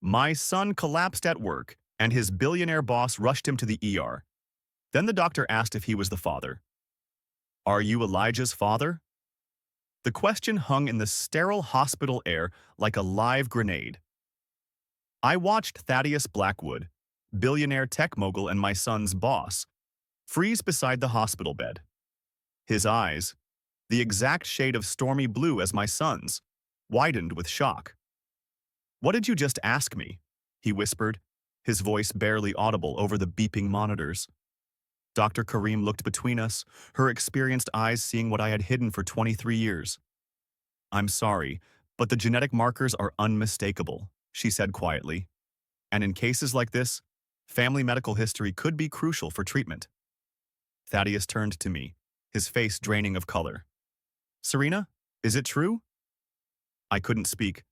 My son collapsed at work, and his billionaire boss rushed him to the ER. Then the doctor asked if he was the father. Are you Elijah's father? The question hung in the sterile hospital air like a live grenade. I watched Thaddeus Blackwood, billionaire tech mogul and my son's boss, freeze beside the hospital bed. His eyes, the exact shade of stormy blue as my son's, widened with shock. What did you just ask me? He whispered, his voice barely audible over the beeping monitors. Dr. Karim looked between us, her experienced eyes seeing what I had hidden for 23 years. I'm sorry, but the genetic markers are unmistakable, she said quietly. And in cases like this, family medical history could be crucial for treatment. Thaddeus turned to me, his face draining of color. Serena, is it true? I couldn't speak.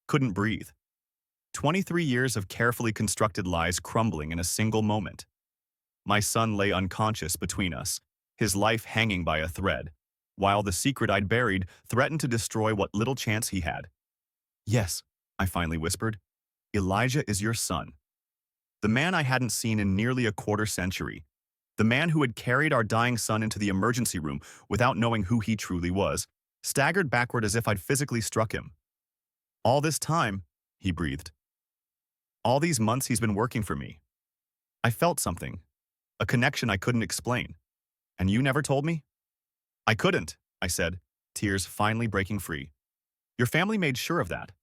Couldn't breathe. 23 years of carefully constructed lies crumbling in a single moment. My son lay unconscious between us, his life hanging by a thread, while the secret I'd buried threatened to destroy what little chance he had. Yes, I finally whispered. Elijah is your son. The man I hadn't seen in nearly a quarter century. The man who had carried our dying son into the emergency room without knowing who he truly was, staggered backward as if I'd physically struck him. All this time, he breathed. All these months he's been working for me. I felt something, a connection I couldn't explain. And you never told me? I couldn't, I said, tears finally breaking free. Your family made sure of that.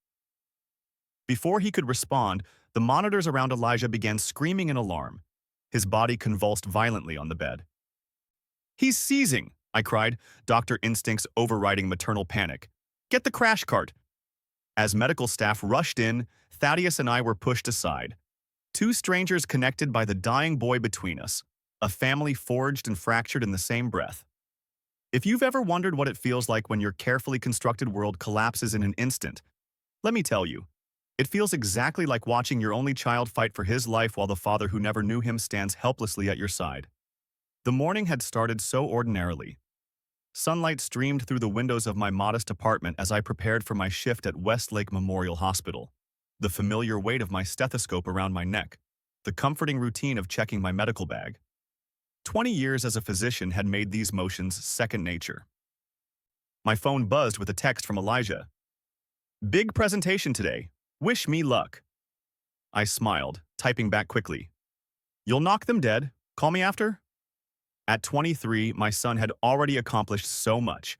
Before he could respond, the monitors around Elijah began screaming in alarm. His body convulsed violently on the bed. He's seizing, I cried, doctor instincts overriding maternal panic. Get the crash cart. As medical staff rushed in, Thaddeus and I were pushed aside. Two strangers connected by the dying boy between us, a family forged and fractured in the same breath. If you've ever wondered what it feels like when your carefully constructed world collapses in an instant, let me tell you, it feels exactly like watching your only child fight for his life while the father who never knew him stands helplessly at your side. The morning had started so ordinarily. Sunlight streamed through the windows of my modest apartment as I prepared for my shift at Westlake Memorial Hospital. The familiar weight of my stethoscope around my neck, the comforting routine of checking my medical bag. 20 years as a physician had made these motions second nature. My phone buzzed with a text from Elijah. Big presentation today. Wish me luck. I smiled, typing back quickly. You'll knock them dead. Call me after? At 23, my son had already accomplished so much.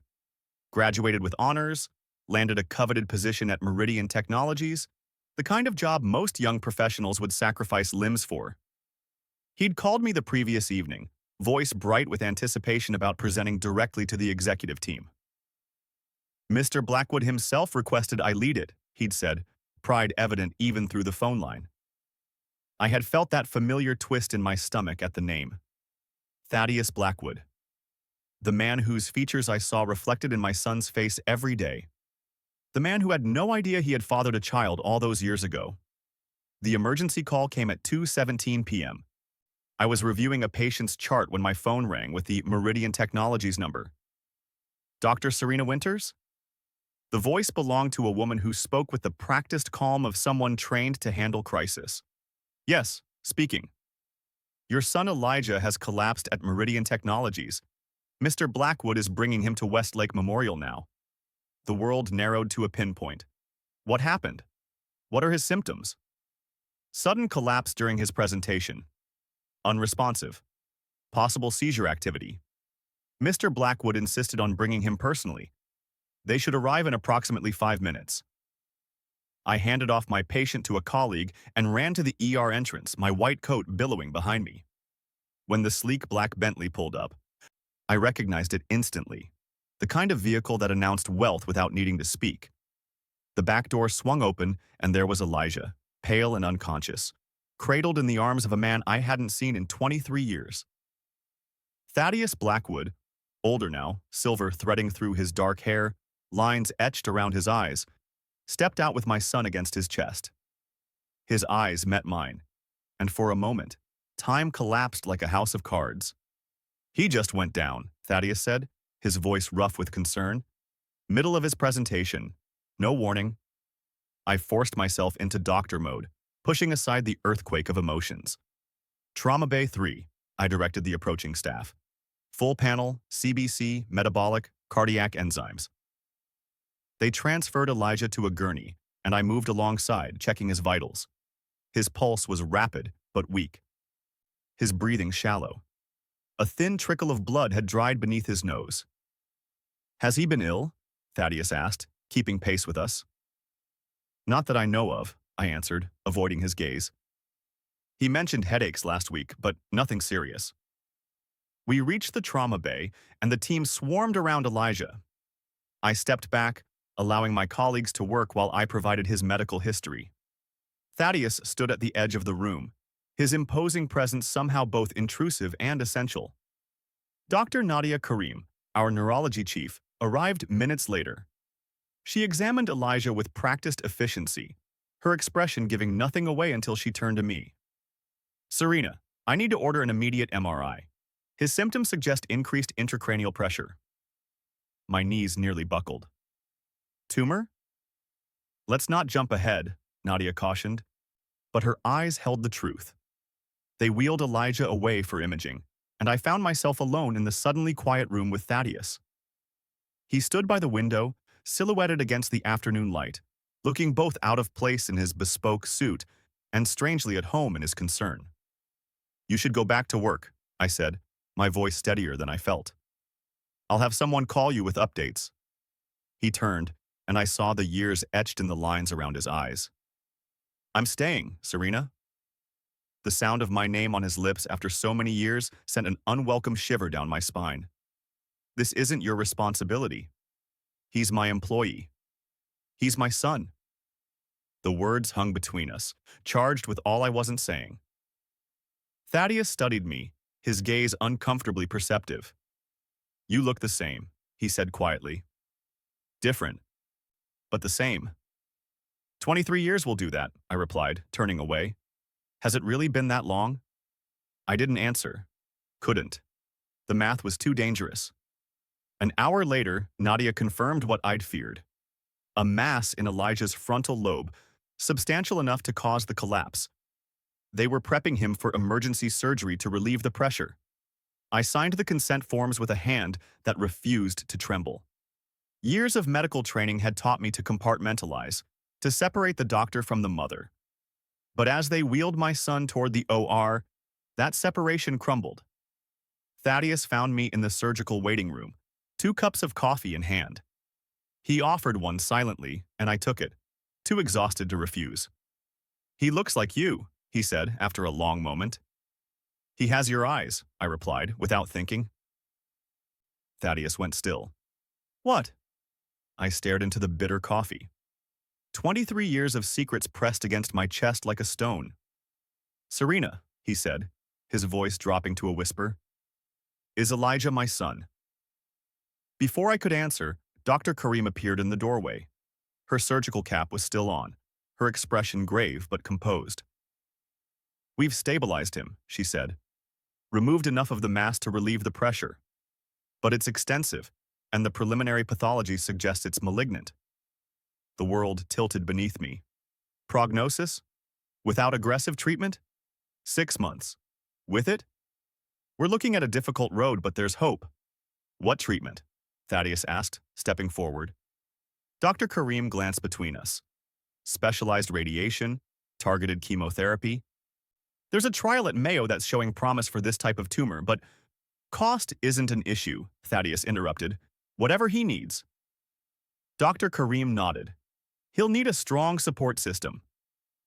Graduated with honors, landed a coveted position at Meridian Technologies, the kind of job most young professionals would sacrifice limbs for. He'd called me the previous evening, voice bright with anticipation about presenting directly to the executive team. Mr. Blackwood himself requested I lead it, he'd said, pride evident even through the phone line. I had felt that familiar twist in my stomach at the name. Thaddeus Blackwood. The man whose features I saw reflected in my son's face every day. The man who had no idea he had fathered a child all those years ago. The emergency call came at 2:17 p.m. I was reviewing a patient's chart when my phone rang with the Meridian Technologies number. Dr. Serena Winters? The voice belonged to a woman who spoke with the practiced calm of someone trained to handle crisis. Yes, speaking. Your son Elijah has collapsed at Meridian Technologies. Mr. Blackwood is bringing him to Westlake Memorial now. The world narrowed to a pinpoint. What happened? What are his symptoms? Sudden collapse during his presentation. Unresponsive. Possible seizure activity. Mr. Blackwood insisted on bringing him personally. They should arrive in approximately 5 minutes. I handed off my patient to a colleague and ran to the ER entrance, my white coat billowing behind me. When the sleek black Bentley pulled up, I recognized it instantly, the kind of vehicle that announced wealth without needing to speak. The back door swung open, and there was Elijah, pale and unconscious, cradled in the arms of a man I hadn't seen in 23 years. Thaddeus Blackwood, older now, silver threading through his dark hair, lines etched around his eyes, stepped out with my son against his chest. His eyes met mine, and for a moment, time collapsed like a house of cards. He just went down, Thaddeus said, his voice rough with concern. Middle of his presentation. No warning. I forced myself into doctor mode, pushing aside the earthquake of emotions. Trauma Bay 3, I directed the approaching staff. Full panel, CBC, metabolic, cardiac enzymes. They transferred Elijah to a gurney, and I moved alongside, checking his vitals. His pulse was rapid, but weak. His breathing shallow. A thin trickle of blood had dried beneath his nose. "Has he been ill?" Thaddeus asked, keeping pace with us. "Not that I know of," I answered, avoiding his gaze. "He mentioned headaches last week, but nothing serious." We reached the trauma bay, and the team swarmed around Elijah. I stepped back, allowing my colleagues to work while I provided his medical history. Thaddeus stood at the edge of the room, his imposing presence somehow both intrusive and essential. Dr. Nadia Karim, our neurology chief, arrived minutes later. She examined Elijah with practiced efficiency, her expression giving nothing away until she turned to me. "Serena, I need to order an immediate MRI. His symptoms suggest increased intracranial pressure." My knees nearly buckled. "Tumor?" "Let's not jump ahead," Nadia cautioned, but her eyes held the truth. They wheeled Elijah away for imaging, and I found myself alone in the suddenly quiet room with Thaddeus. He stood by the window, silhouetted against the afternoon light, looking both out of place in his bespoke suit and strangely at home in his concern. "You should go back to work," I said, my voice steadier than I felt. "I'll have someone call you with updates." He turned, and I saw the years etched in the lines around his eyes. "I'm staying, Serena." The sound of my name on his lips after so many years sent an unwelcome shiver down my spine. "This isn't your responsibility. He's my employee. He's my son." The words hung between us, charged with all I wasn't saying. Thaddeus studied me, his gaze uncomfortably perceptive. "You look the same," he said quietly. "Different, but the same." 23 years will do that," I replied, turning away. "Has it really been that long?" I didn't answer. Couldn't. The math was too dangerous. An hour later, Nadia confirmed what I'd feared. A mass in Elijah's frontal lobe, substantial enough to cause the collapse. They were prepping him for emergency surgery to relieve the pressure. I signed the consent forms with a hand that refused to tremble. Years of medical training had taught me to compartmentalize, to separate the doctor from the mother. But as they wheeled my son toward the OR, that separation crumbled. Thaddeus found me in the surgical waiting room, 2 cups of coffee in hand. He offered one silently, and I took it, too exhausted to refuse. "He looks like you," he said after a long moment. "He has your eyes," I replied, without thinking. Thaddeus went still. "What?" I stared into the bitter coffee. 23 years of secrets pressed against my chest like a stone. "Serena," he said, his voice dropping to a whisper, "is Elijah my son?" Before I could answer, Dr. Karim appeared in the doorway. Her surgical cap was still on, her expression grave but composed. "We've stabilized him," she said. "Removed enough of the mass to relieve the pressure. But it's extensive, and the preliminary pathology suggests it's malignant." The world tilted beneath me. "Prognosis? Without aggressive treatment? 6 months. With it? We're looking at a difficult road, but there's hope." "What treatment?" Thaddeus asked, stepping forward. Dr. Karim glanced between us. "Specialized radiation, targeted chemotherapy. There's a trial at Mayo that's showing promise for this type of tumor, but cost isn't an issue," Thaddeus interrupted. "Whatever he needs." Dr. Karim nodded. "He'll need a strong support system.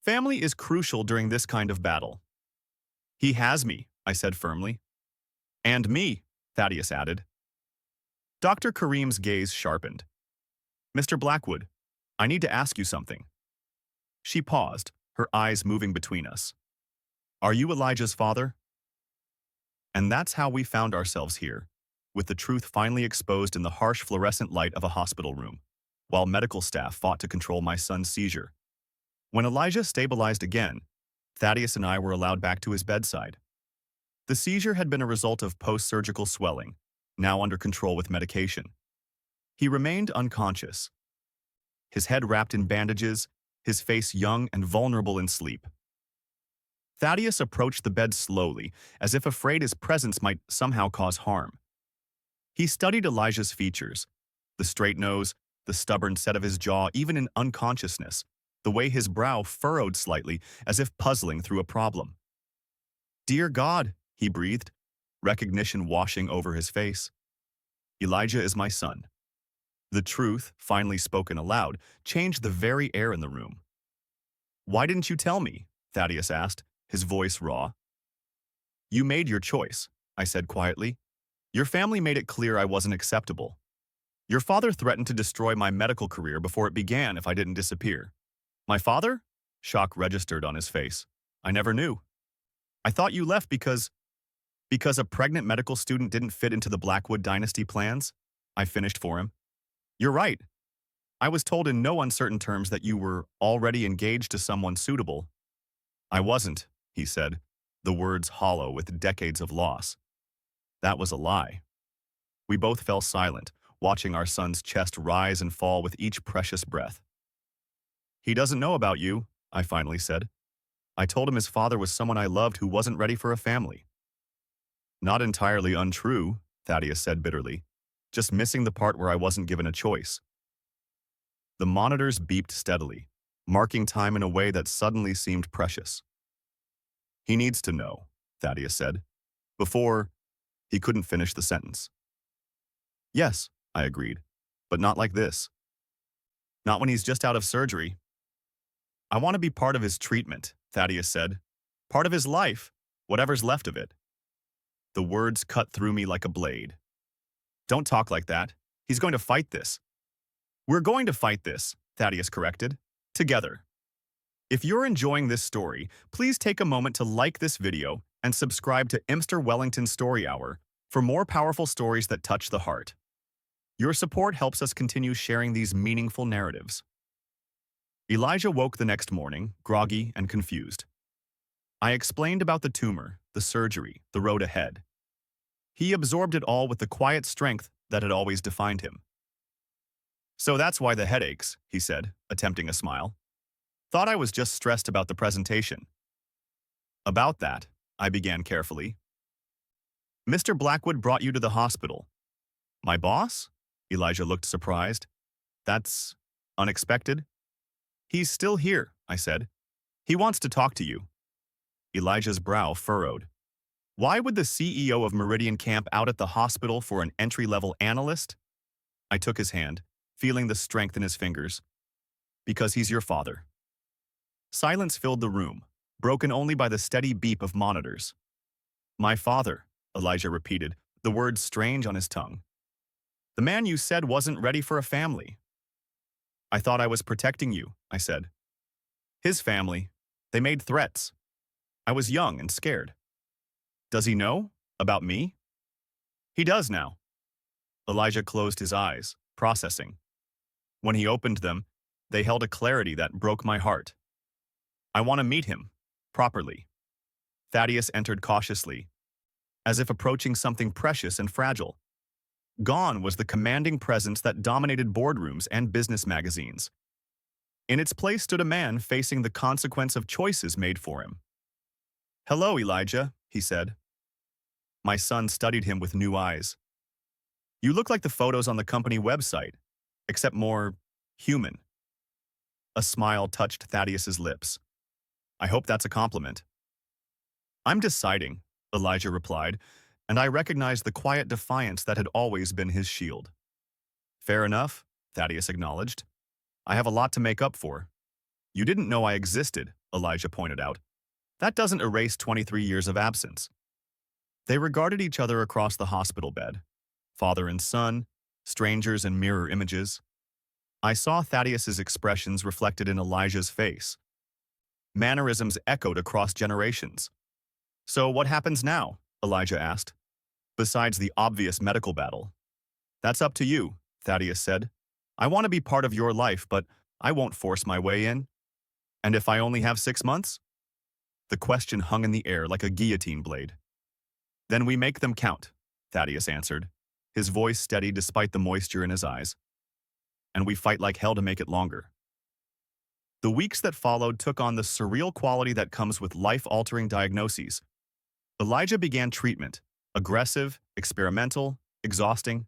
Family is crucial during this kind of battle." "He has me," I said firmly. "And me," Thaddeus added. Dr. Karim's gaze sharpened. "Mr. Blackwood, I need to ask you something." She paused, her eyes moving between us. "Are you Elijah's father?" And that's how we found ourselves here, with the truth finally exposed in the harsh fluorescent light of a hospital room, while medical staff fought to control my son's seizure. When Elijah stabilized again, Thaddeus and I were allowed back to his bedside. The seizure had been a result of post-surgical swelling, now under control with medication. He remained unconscious, his head wrapped in bandages, his face young and vulnerable in sleep. Thaddeus approached the bed slowly, as if afraid his presence might somehow cause harm. He studied Elijah's features, the straight nose, the stubborn set of his jaw even in unconsciousness, the way his brow furrowed slightly as if puzzling through a problem. "Dear God," he breathed, recognition washing over his face. "Elijah is my son." The truth, finally spoken aloud, changed the very air in the room. "Why didn't you tell me?" Thaddeus asked, his voice raw. "You made your choice," I said quietly. "Your family made it clear I wasn't acceptable. Your father threatened to destroy my medical career before it began if I didn't disappear." "My father?" Shock registered on his face. "I never knew. I thought you left because a pregnant medical student didn't fit into the Blackwood dynasty plans?" I finished for him. "You're right. I was told in no uncertain terms that you were already engaged to someone suitable." "I wasn't," he said, the words hollow with decades of loss. That was a lie. We both fell silent, watching our son's chest rise and fall with each precious breath. "He doesn't know about you," I finally said. "I told him his father was someone I loved who wasn't ready for a family." "Not entirely untrue," Thaddeus said bitterly, "just missing the part where I wasn't given a choice." The monitors beeped steadily, marking time in a way that suddenly seemed precious. "He needs to know," Thaddeus said. Before, he couldn't finish the sentence. "Yes," I agreed, "but not like this. Not when he's just out of surgery." "I want to be part of his treatment," Thaddeus said. "Part of his life, whatever's left of it." The words cut through me like a blade. "Don't talk like that. He's going to fight this." "We're going to fight this," Thaddeus corrected. "Together." If you're enjoying this story, please take a moment to like this video and subscribe to MR Wellington Story Hour for more powerful stories that touch the heart. Your support helps us continue sharing these meaningful narratives. Elijah woke the next morning, groggy and confused. I explained about the tumor, the surgery, the road ahead. He absorbed it all with the quiet strength that had always defined him. "So that's why the headaches," he said, attempting a smile. "Thought I was just stressed about the presentation." "About that," I began carefully. "Mr. Blackwood brought you to the hospital." "My boss?" Elijah looked surprised. "That's unexpected." "He's still here," I said. "He wants to talk to you." Elijah's brow furrowed. Why would the CEO of Meridian camp out at the hospital for an entry-level analyst? I took his hand, feeling the strength in his fingers. "Because he's your father." Silence filled the room, broken only by the steady beep of monitors. "My father," Elijah repeated, the words strange on his tongue. "The man you said wasn't ready for a family." "I thought I was protecting you," I said. "His family. They made threats. I was young and scared." "Does he know? About me?" "He does now." Elijah closed his eyes, processing. When he opened them, they held a clarity that broke my heart. "I want to meet him, properly." Thaddeus entered cautiously, as if approaching something precious and fragile. Gone was the commanding presence that dominated boardrooms and business magazines. In its place stood a man facing the consequence of choices made for him. "Hello, Elijah," he said. My son studied him with new eyes. "You look like the photos on the company website, except more human." A smile touched Thaddeus's lips. "I hope that's a compliment." "I'm deciding," Elijah replied, and I recognized the quiet defiance that had always been his shield. "Fair enough," Thaddeus acknowledged. "I have a lot to make up for." "You didn't know I existed," Elijah pointed out. "That doesn't erase 23 years of absence." They regarded each other across the hospital bed. Father and son, strangers and mirror images. I saw Thaddeus's expressions reflected in Elijah's face. Mannerisms echoed across generations. "So what happens now?" Elijah asked. "Besides the obvious medical battle." "That's up to you," Thaddeus said. "I want to be part of your life, but I won't force my way in." "And if I only have 6 months?" The question hung in the air like a guillotine blade. "Then we make them count," Thaddeus answered, his voice steady despite the moisture in his eyes. "And we fight like hell to make it longer." The weeks that followed took on the surreal quality that comes with life-altering diagnoses. Elijah began treatment, aggressive, experimental, exhausting.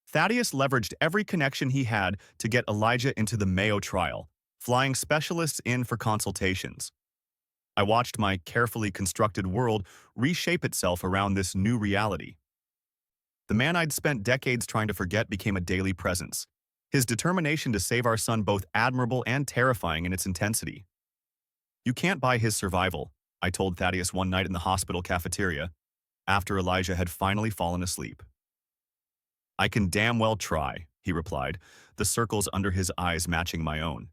Thaddeus leveraged every connection he had to get Elijah into the Mayo trial, flying specialists in for consultations. I watched my carefully constructed world reshape itself around this new reality. The man I'd spent decades trying to forget became a daily presence, his determination to save our son both admirable and terrifying in its intensity. "You can't buy his survival," I told Thaddeus one night in the hospital cafeteria, after Elijah had finally fallen asleep. "I can damn well try," he replied, the circles under his eyes matching my own.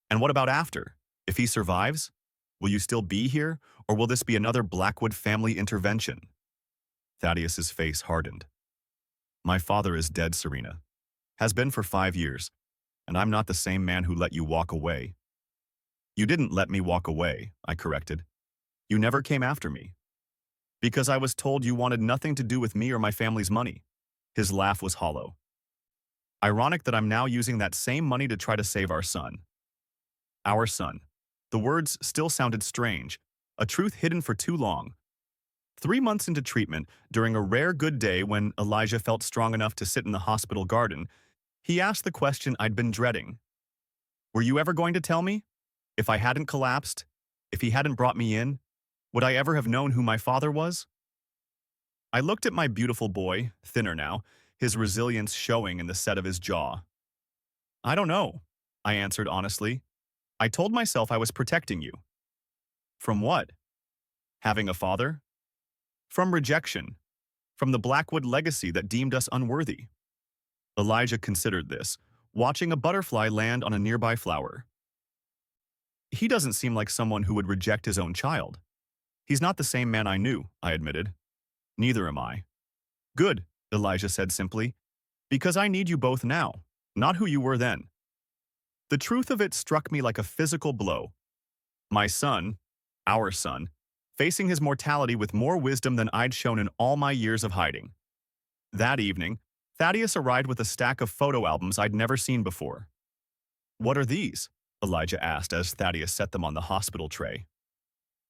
"And what about after? If he survives? Will you still be here, or will this be another Blackwood family intervention?" Thaddeus's face hardened. "My father is dead, Serena. Has been for 5 years, and I'm not the same man who let you walk away." "You didn't let me walk away," I corrected. "You never came after me." "Because I was told you wanted nothing to do with me or my family's money." His laugh was hollow. "Ironic that I'm now using that same money to try to save our son." Our son. The words still sounded strange, a truth hidden for too long. 3 months into treatment, during a rare good day when Elijah felt strong enough to sit in the hospital garden, he asked the question I'd been dreading. "Were you ever going to tell me? If I hadn't collapsed, if he hadn't brought me in, would I ever have known who my father was?" I looked at my beautiful boy, thinner now, his resilience showing in the set of his jaw. "I don't know," I answered honestly. "I told myself I was protecting you." "From what? Having a father?" "From rejection. From the Blackwood legacy that deemed us unworthy." Elijah considered this, watching a butterfly land on a nearby flower. "He doesn't seem like someone who would reject his own child." "He's not the same man I knew," I admitted. "Neither am I." "Good," Elijah said simply, "because I need you both now, not who you were then." The truth of it struck me like a physical blow. My son, our son, facing his mortality with more wisdom than I'd shown in all my years of hiding. That evening, Thaddeus arrived with a stack of photo albums I'd never seen before. "What are these?" Elijah asked as Thaddeus set them on the hospital tray.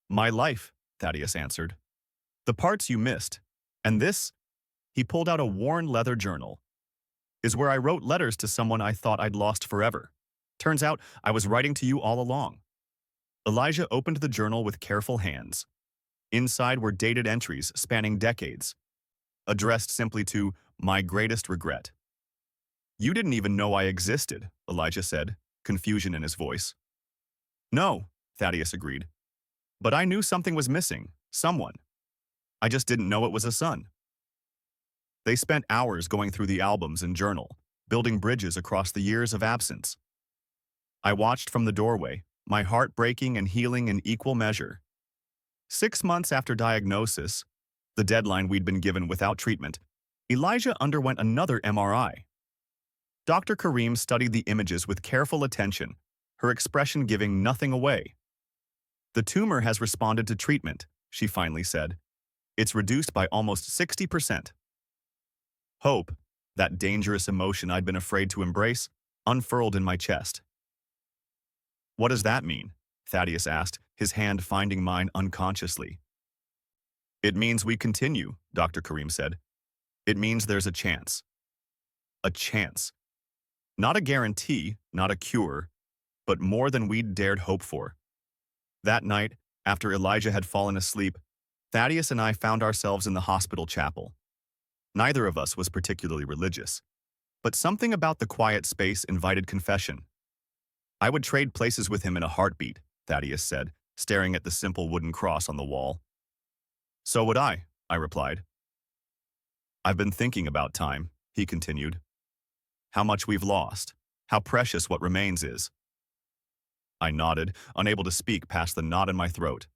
"My life," Thaddeus answered. "The parts you missed. And this," he pulled out a worn leather journal, "is where I wrote letters to someone I thought I'd lost forever. Turns out I was writing to you all along." Elijah opened the journal with careful hands. Inside were dated entries spanning decades, addressed simply to "my greatest regret." "You didn't even know I existed," Elijah said, confusion in his voice. "No," Thaddeus agreed. "But I knew something was missing, someone. I just didn't know it was a son." They spent hours going through the albums and journal, building bridges across the years of absence. I watched from the doorway, my heart breaking and healing in equal measure. 6 months after diagnosis, the deadline we'd been given without treatment, Elijah underwent another MRI. Dr. Karim studied the images with careful attention, her expression giving nothing away. "The tumor has responded to treatment," she finally said. "It's reduced by almost 60%. Hope, that dangerous emotion I'd been afraid to embrace, unfurled in my chest. "What does that mean?" Thaddeus asked, his hand finding mine unconsciously. "It means we continue," Dr. Karim said. "It means there's a chance." A chance. Not a guarantee, not a cure, but more than we'd dared hope for. That night, after Elijah had fallen asleep, Thaddeus and I found ourselves in the hospital chapel. Neither of us was particularly religious, but something about the quiet space invited confession. "I would trade places with him in a heartbeat," Thaddeus said, staring at the simple wooden cross on the wall. "So would I replied. "I've been thinking about time," he continued. "How much we've lost, how precious what remains is." I nodded, unable to speak past the knot in my throat.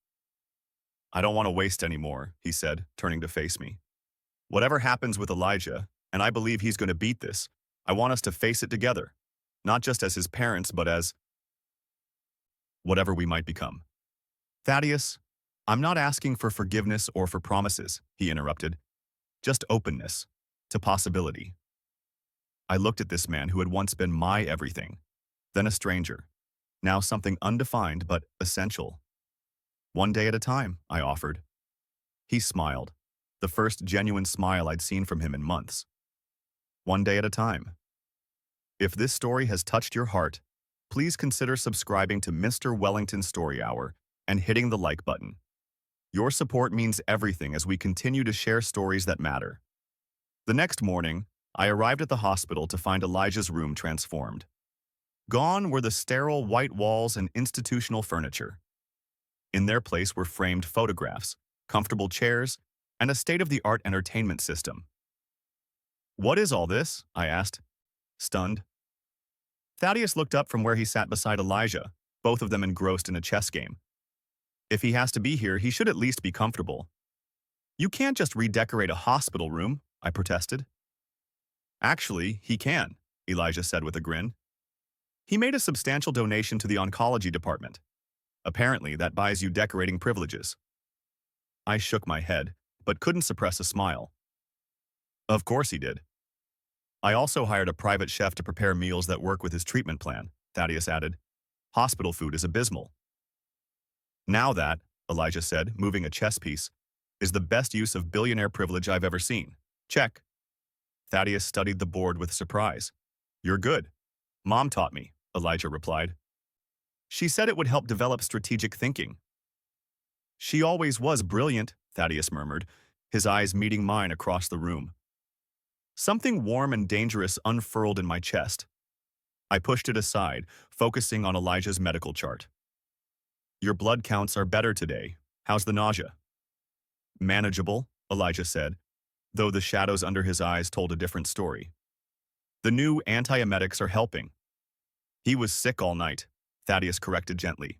"I don't want to waste any more," he said, turning to face me. "Whatever happens with Elijah, and I believe he's going to beat this, I want us to face it together, not just as his parents, but as whatever we might become." "Thaddeus, I'm not asking for forgiveness or for promises," he interrupted. "Just openness to possibility." I looked at this man who had once been my everything, then a stranger. Now something undefined but essential. One day at a time, I offered. He smiled, the first genuine smile I'd seen from him in months. One day at a time. If this story has touched your heart, please consider subscribing to Mr. Wellington Story Hour and hitting the like button. Your support means everything as we continue to share stories that matter. The next morning, I arrived at the hospital to find Elijah's room transformed. Gone were the sterile white walls and institutional furniture. In their place were framed photographs, comfortable chairs, and a state-of-the-art entertainment system. "What is all this?" I asked, stunned. Thaddeus looked up from where he sat beside Elijah, both of them engrossed in a chess game. "If he has to be here, he should at least be comfortable." "You can't just redecorate a hospital room," I protested. "Actually, he can," Elijah said with a grin. "He made a substantial donation to the oncology department. Apparently, that buys you decorating privileges." I shook my head, but couldn't suppress a smile. "Of course he did." "I also hired a private chef to prepare meals that work with his treatment plan," Thaddeus added. "Hospital food is abysmal." "Now that," Elijah said, moving a chess piece, "is the best use of billionaire privilege I've ever seen. Check." Thaddeus studied the board with surprise. "You're good. Mom taught me," Elijah replied. "She said it would help develop strategic thinking." "She always was brilliant," Thaddeus murmured, his eyes meeting mine across the room. Something warm and dangerous unfurled in my chest. I pushed it aside, focusing on Elijah's medical chart. "Your blood counts are better today. How's the nausea?" "Manageable," Elijah said, though the shadows under his eyes told a different story. "The new antiemetics are helping." "He was sick all night," Thaddeus corrected gently.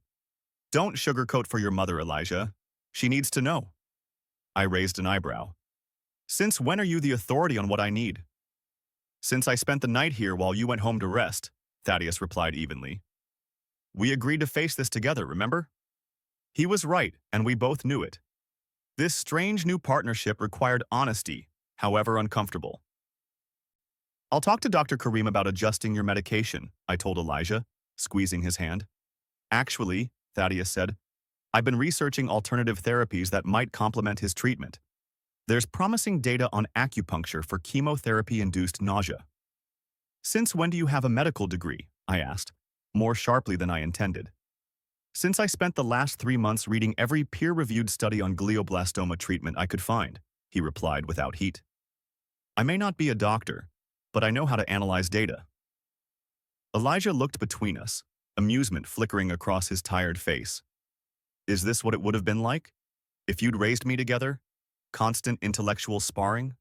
"Don't sugarcoat for your mother, Elijah. She needs to know." I raised an eyebrow. "Since when are you the authority on what I need?" "Since I spent the night here while you went home to rest," Thaddeus replied evenly. "We agreed to face this together, remember?" He was right, and we both knew it. This strange new partnership required honesty, however uncomfortable. "I'll talk to Dr. Karim about adjusting your medication," I told Elijah, squeezing his hand. "Actually," Thaddeus said, "I've been researching alternative therapies that might complement his treatment. There's promising data on acupuncture for chemotherapy-induced nausea." "Since when do you have a medical degree?" I asked, more sharply than I intended. "Since I spent the last 3 months reading every peer-reviewed study on glioblastoma treatment I could find," he replied without heat. "I may not be a doctor, but I know how to analyze data." Elijah looked between us, amusement flickering across his tired face. "Is this what it would have been like? If you'd raised me together? Constant intellectual sparring?"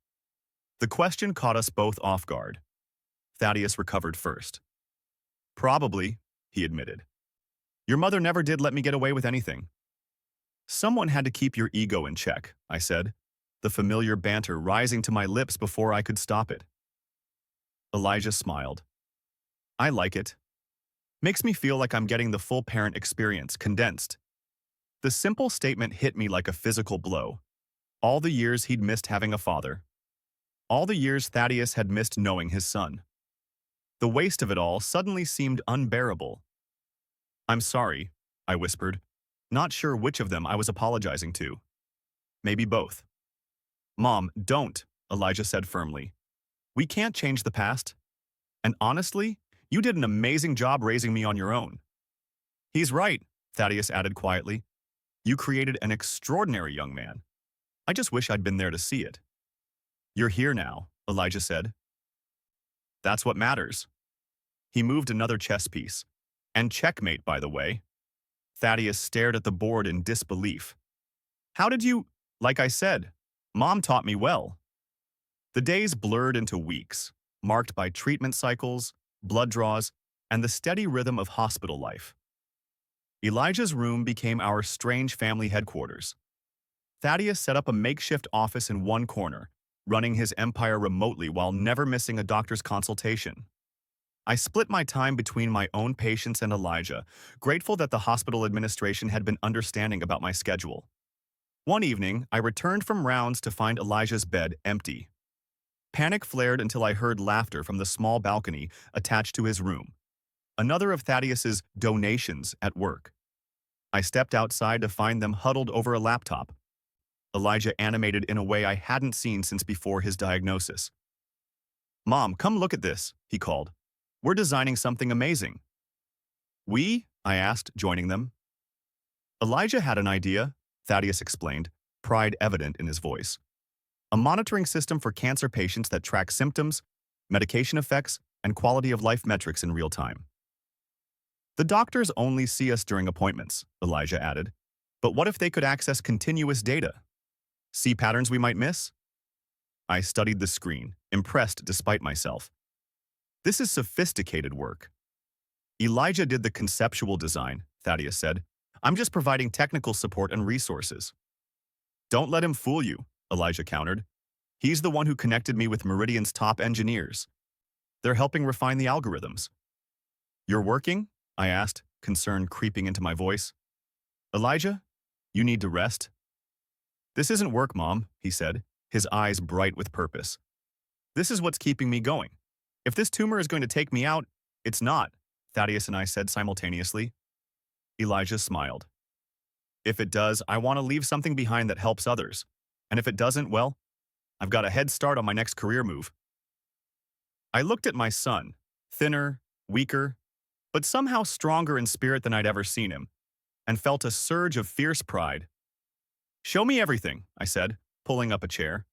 The question caught us both off guard. Thaddeus recovered first. "Probably," he admitted. "Your mother never did let me get away with anything." "Someone had to keep your ego in check," I said, the familiar banter rising to my lips before I could stop it. Elijah smiled. "I like it. Makes me feel like I'm getting the full parent experience, condensed." The simple statement hit me like a physical blow. All the years he'd missed having a father. All the years Thaddeus had missed knowing his son. The waste of it all suddenly seemed unbearable. "I'm sorry," I whispered, not sure which of them I was apologizing to. "Maybe both." "Mom, don't," Elijah said firmly. "We can't change the past. And honestly, you did an amazing job raising me on your own." "He's right," Thaddeus added quietly. "You created an extraordinary young man. I just wish I'd been there to see it." "You're here now," Elijah said. "That's what matters." He moved another chess piece. "And checkmate, by the way." Thaddeus stared at the board in disbelief. "How did you—" "Like I said, Mom taught me well." The days blurred into weeks, marked by treatment cycles, blood draws, and the steady rhythm of hospital life. Elijah's room became our strange family headquarters. Thaddeus set up a makeshift office in one corner, running his empire remotely while never missing a doctor's consultation. I split my time between my own patients and Elijah, grateful that the hospital administration had been understanding about my schedule. One evening, I returned from rounds to find Elijah's bed empty. Panic flared until I heard laughter from the small balcony attached to his room. another of Thaddeus's donations at work. I stepped outside to find them huddled over a laptop. Elijah animated in a way I hadn't seen since before his diagnosis. "Mom, come look at this," he called. "We're designing something amazing." "We?" I asked, joining them. Elijah had an idea, Thaddeus explained, pride evident in his voice. A monitoring system for cancer patients that tracks symptoms, medication effects, and quality of life metrics in real time. "The doctors only see us during appointments," Elijah added. "But what if they could access continuous data? See patterns we might miss?" I studied the screen, impressed despite myself. "This is sophisticated work." "Elijah did the conceptual design," Thaddeus said. "I'm just providing technical support and resources." "Don't let him fool you," Elijah countered. "He's the one who connected me with Meridian's top engineers. They're helping refine the algorithms." "You're working?" I asked, concern creeping into my voice. "Elijah, you need to rest." "This isn't work, Mom," he said, his eyes bright with purpose. "This is what's keeping me going. If this tumor is going to take me out, it's not," Thaddeus and I said simultaneously. Elijah smiled. "If it does, I want to leave something behind that helps others. And if it doesn't, well, I've got a head start on my next career move." I looked at my son, thinner, weaker, but somehow stronger in spirit than I'd ever seen him, and felt a surge of fierce pride. "Show me everything," I said, pulling up a chair.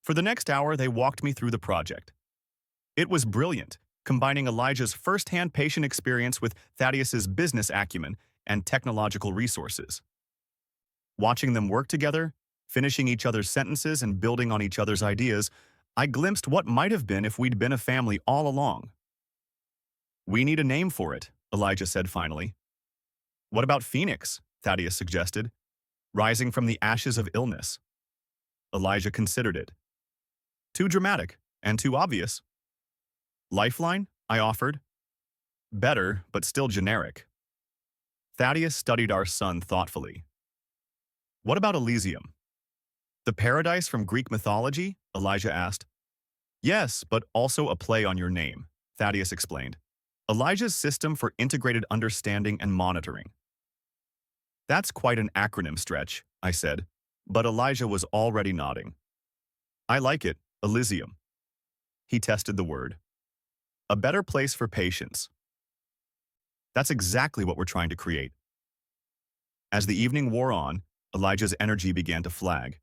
For the next hour, they walked me through the project. It was brilliant, combining Elijah's first-hand patient experience with Thaddeus's business acumen and technological resources. Watching them work together, finishing each other's sentences and building on each other's ideas, I glimpsed what might have been if we'd been a family all along. "We need a name for it," Elijah said finally. "What about Phoenix?" Thaddeus suggested. "Rising from the ashes of illness." Elijah considered it. "Too dramatic and too obvious." "Lifeline?" I offered. "Better, but still generic." Thaddeus studied our son thoughtfully. "What about Elysium?" "The paradise from Greek mythology?" Elijah asked. "Yes, but also a play on your name," Thaddeus explained. "Elijah's system for integrated understanding and monitoring." "That's quite an acronym stretch," I said, but Elijah was already nodding. "I like it, Elysium." He tested the word. "A better place for patients." That's exactly what we're trying to create. As the evening wore on, Elijah's energy began to flag.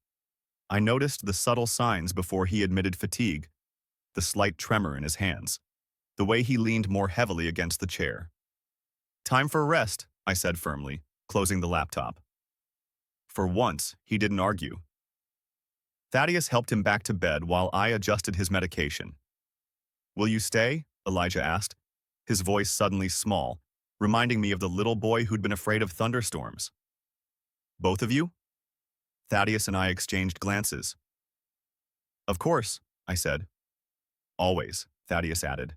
I noticed the subtle signs before he admitted fatigue, the slight tremor in his hands, the way he leaned more heavily against the chair. "Time for rest," I said firmly, closing the laptop. For once, he didn't argue. Thaddeus helped him back to bed while I adjusted his medication. "Will you stay?" Elijah asked, his voice suddenly small, reminding me of the little boy who'd been afraid of thunderstorms. "Both of you?" Thaddeus and I exchanged glances. "Of course," I said. "Always," Thaddeus added.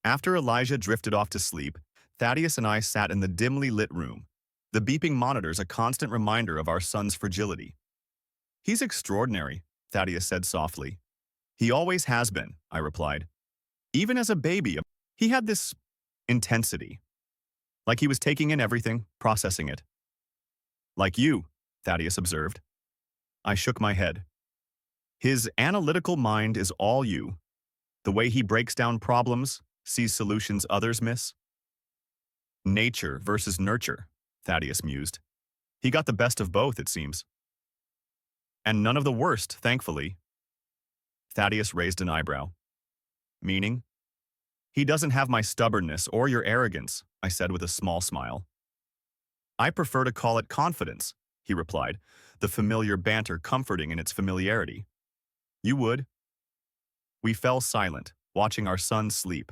After Elijah drifted off to sleep, Thaddeus and I sat in the dimly lit room, the beeping monitors a constant reminder of our son's fragility. "He's extraordinary," Thaddeus said softly. "He always has been," I replied. "Even as a baby, he had this intensity. Like he was taking in everything, processing it." "Like you," Thaddeus observed. I shook my head. "His analytical mind is all you. The way he breaks down problems, sees solutions others miss." "Nature versus nurture," Thaddeus mused. "He got the best of both, it seems." "And none of the worst, thankfully." Thaddeus raised an eyebrow. "Meaning?" "He doesn't have my stubbornness or your arrogance," I said with a small smile. "I prefer to call it confidence," he replied, the familiar banter comforting in its familiarity. "You would?" We fell silent, watching our son sleep.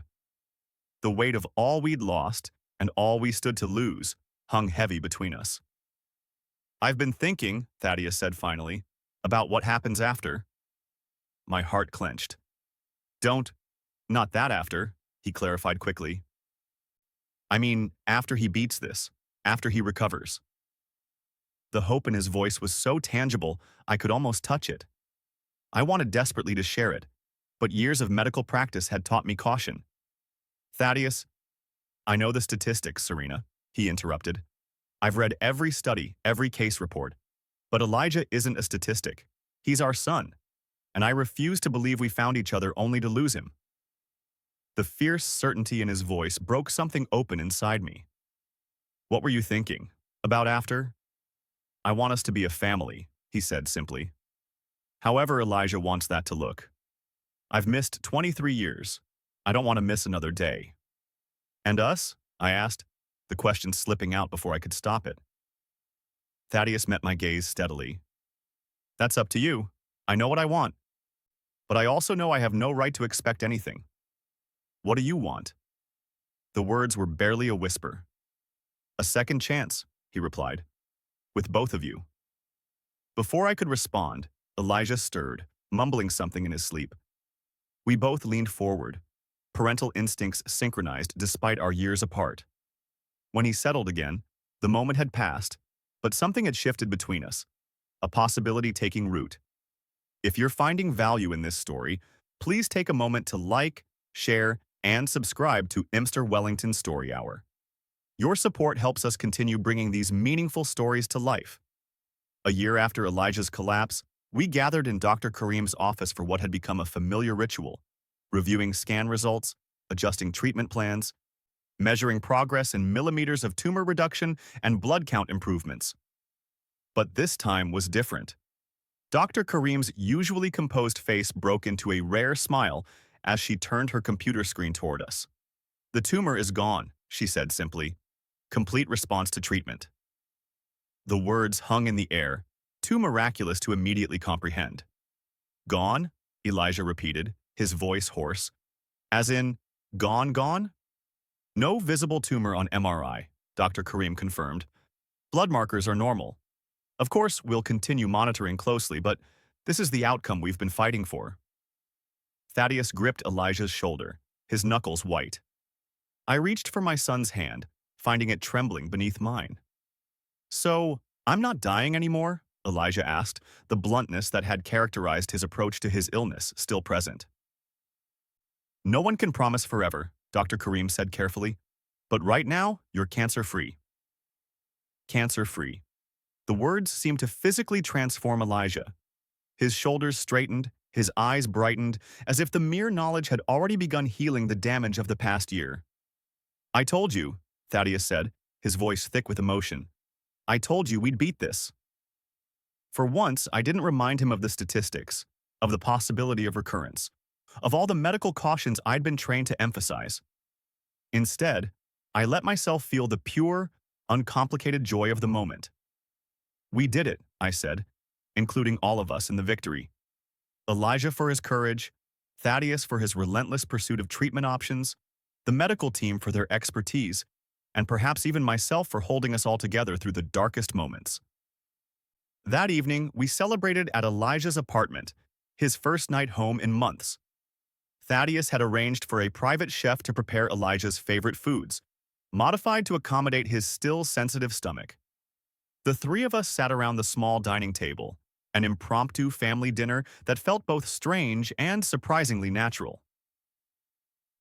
The weight of all we'd lost and all we stood to lose hung heavy between us. "I've been thinking," Thaddeus said finally, "about what happens after." My heart clenched. Not that after," he clarified quickly. "I mean, after he beats this, after he recovers." The hope in his voice was so tangible, I could almost touch it. I wanted desperately to share it, but years of medical practice had taught me caution. "Thaddeus, I know the statistics, Serena, he interrupted. I've read every study, every case report. But Elijah isn't a statistic. He's our son, and I refuse to believe we found each other only to lose him. The fierce certainty in his voice broke something open inside me. What were you thinking? About after? I want us to be a family, he said simply. However Elijah wants that to look. I've missed 23 years. I don't want to miss another day. And us? I asked, the question slipping out before I could stop it. Thaddeus met my gaze steadily. That's up to you. I know what I want. But I also know I have no right to expect anything. What do you want? The words were barely a whisper. A second chance, he replied. With both of you. Before I could respond, Elijah stirred, mumbling something in his sleep. We both leaned forward. Parental instincts synchronized despite our years apart. When he settled again, the moment had passed, but something had shifted between us, a possibility taking root. If you're finding value in this story, please take a moment to like, share, and subscribe to MR Wellington Story Hour. Your support helps us continue bringing these meaningful stories to life. A year after Elijah's collapse, we gathered in Dr. Kareem's office for what had become a familiar ritual, reviewing scan results, adjusting treatment plans, measuring progress in millimeters of tumor reduction and blood count improvements. But this time was different. Dr. Kareem's usually composed face broke into a rare smile as she turned her computer screen toward us. The tumor is gone, she said simply. Complete response to treatment. The words hung in the air, too miraculous to immediately comprehend. Gone? Elijah repeated, his voice hoarse. As in, gone? No visible tumor on MRI, Dr. Kareem confirmed. Blood markers are normal. Of course, we'll continue monitoring closely, but this is the outcome we've been fighting for. Thaddeus gripped Elijah's shoulder, his knuckles white. I reached for my son's hand, finding it trembling beneath mine. So, I'm not dying anymore? Elijah asked, the bluntness that had characterized his approach to his illness still present. No one can promise forever, Dr. Kareem said carefully, but right now, you're cancer-free. Cancer-free. The words seemed to physically transform Elijah. His shoulders straightened, his eyes brightened, as if the mere knowledge had already begun healing the damage of the past year. I told you, Thaddeus said, his voice thick with emotion. I told you we'd beat this. For once, I didn't remind him of the statistics, of the possibility of recurrence, of all the medical cautions I'd been trained to emphasize. Instead, I let myself feel the pure, uncomplicated joy of the moment. We did it, I said, including all of us in the victory. Elijah for his courage, Thaddeus for his relentless pursuit of treatment options, the medical team for their expertise, and perhaps even myself for holding us all together through the darkest moments. That evening, we celebrated at Elijah's apartment, his first night home in months. Thaddeus had arranged for a private chef to prepare Elijah's favorite foods, modified to accommodate his still sensitive stomach. The three of us sat around the small dining table, an impromptu family dinner that felt both strange and surprisingly natural.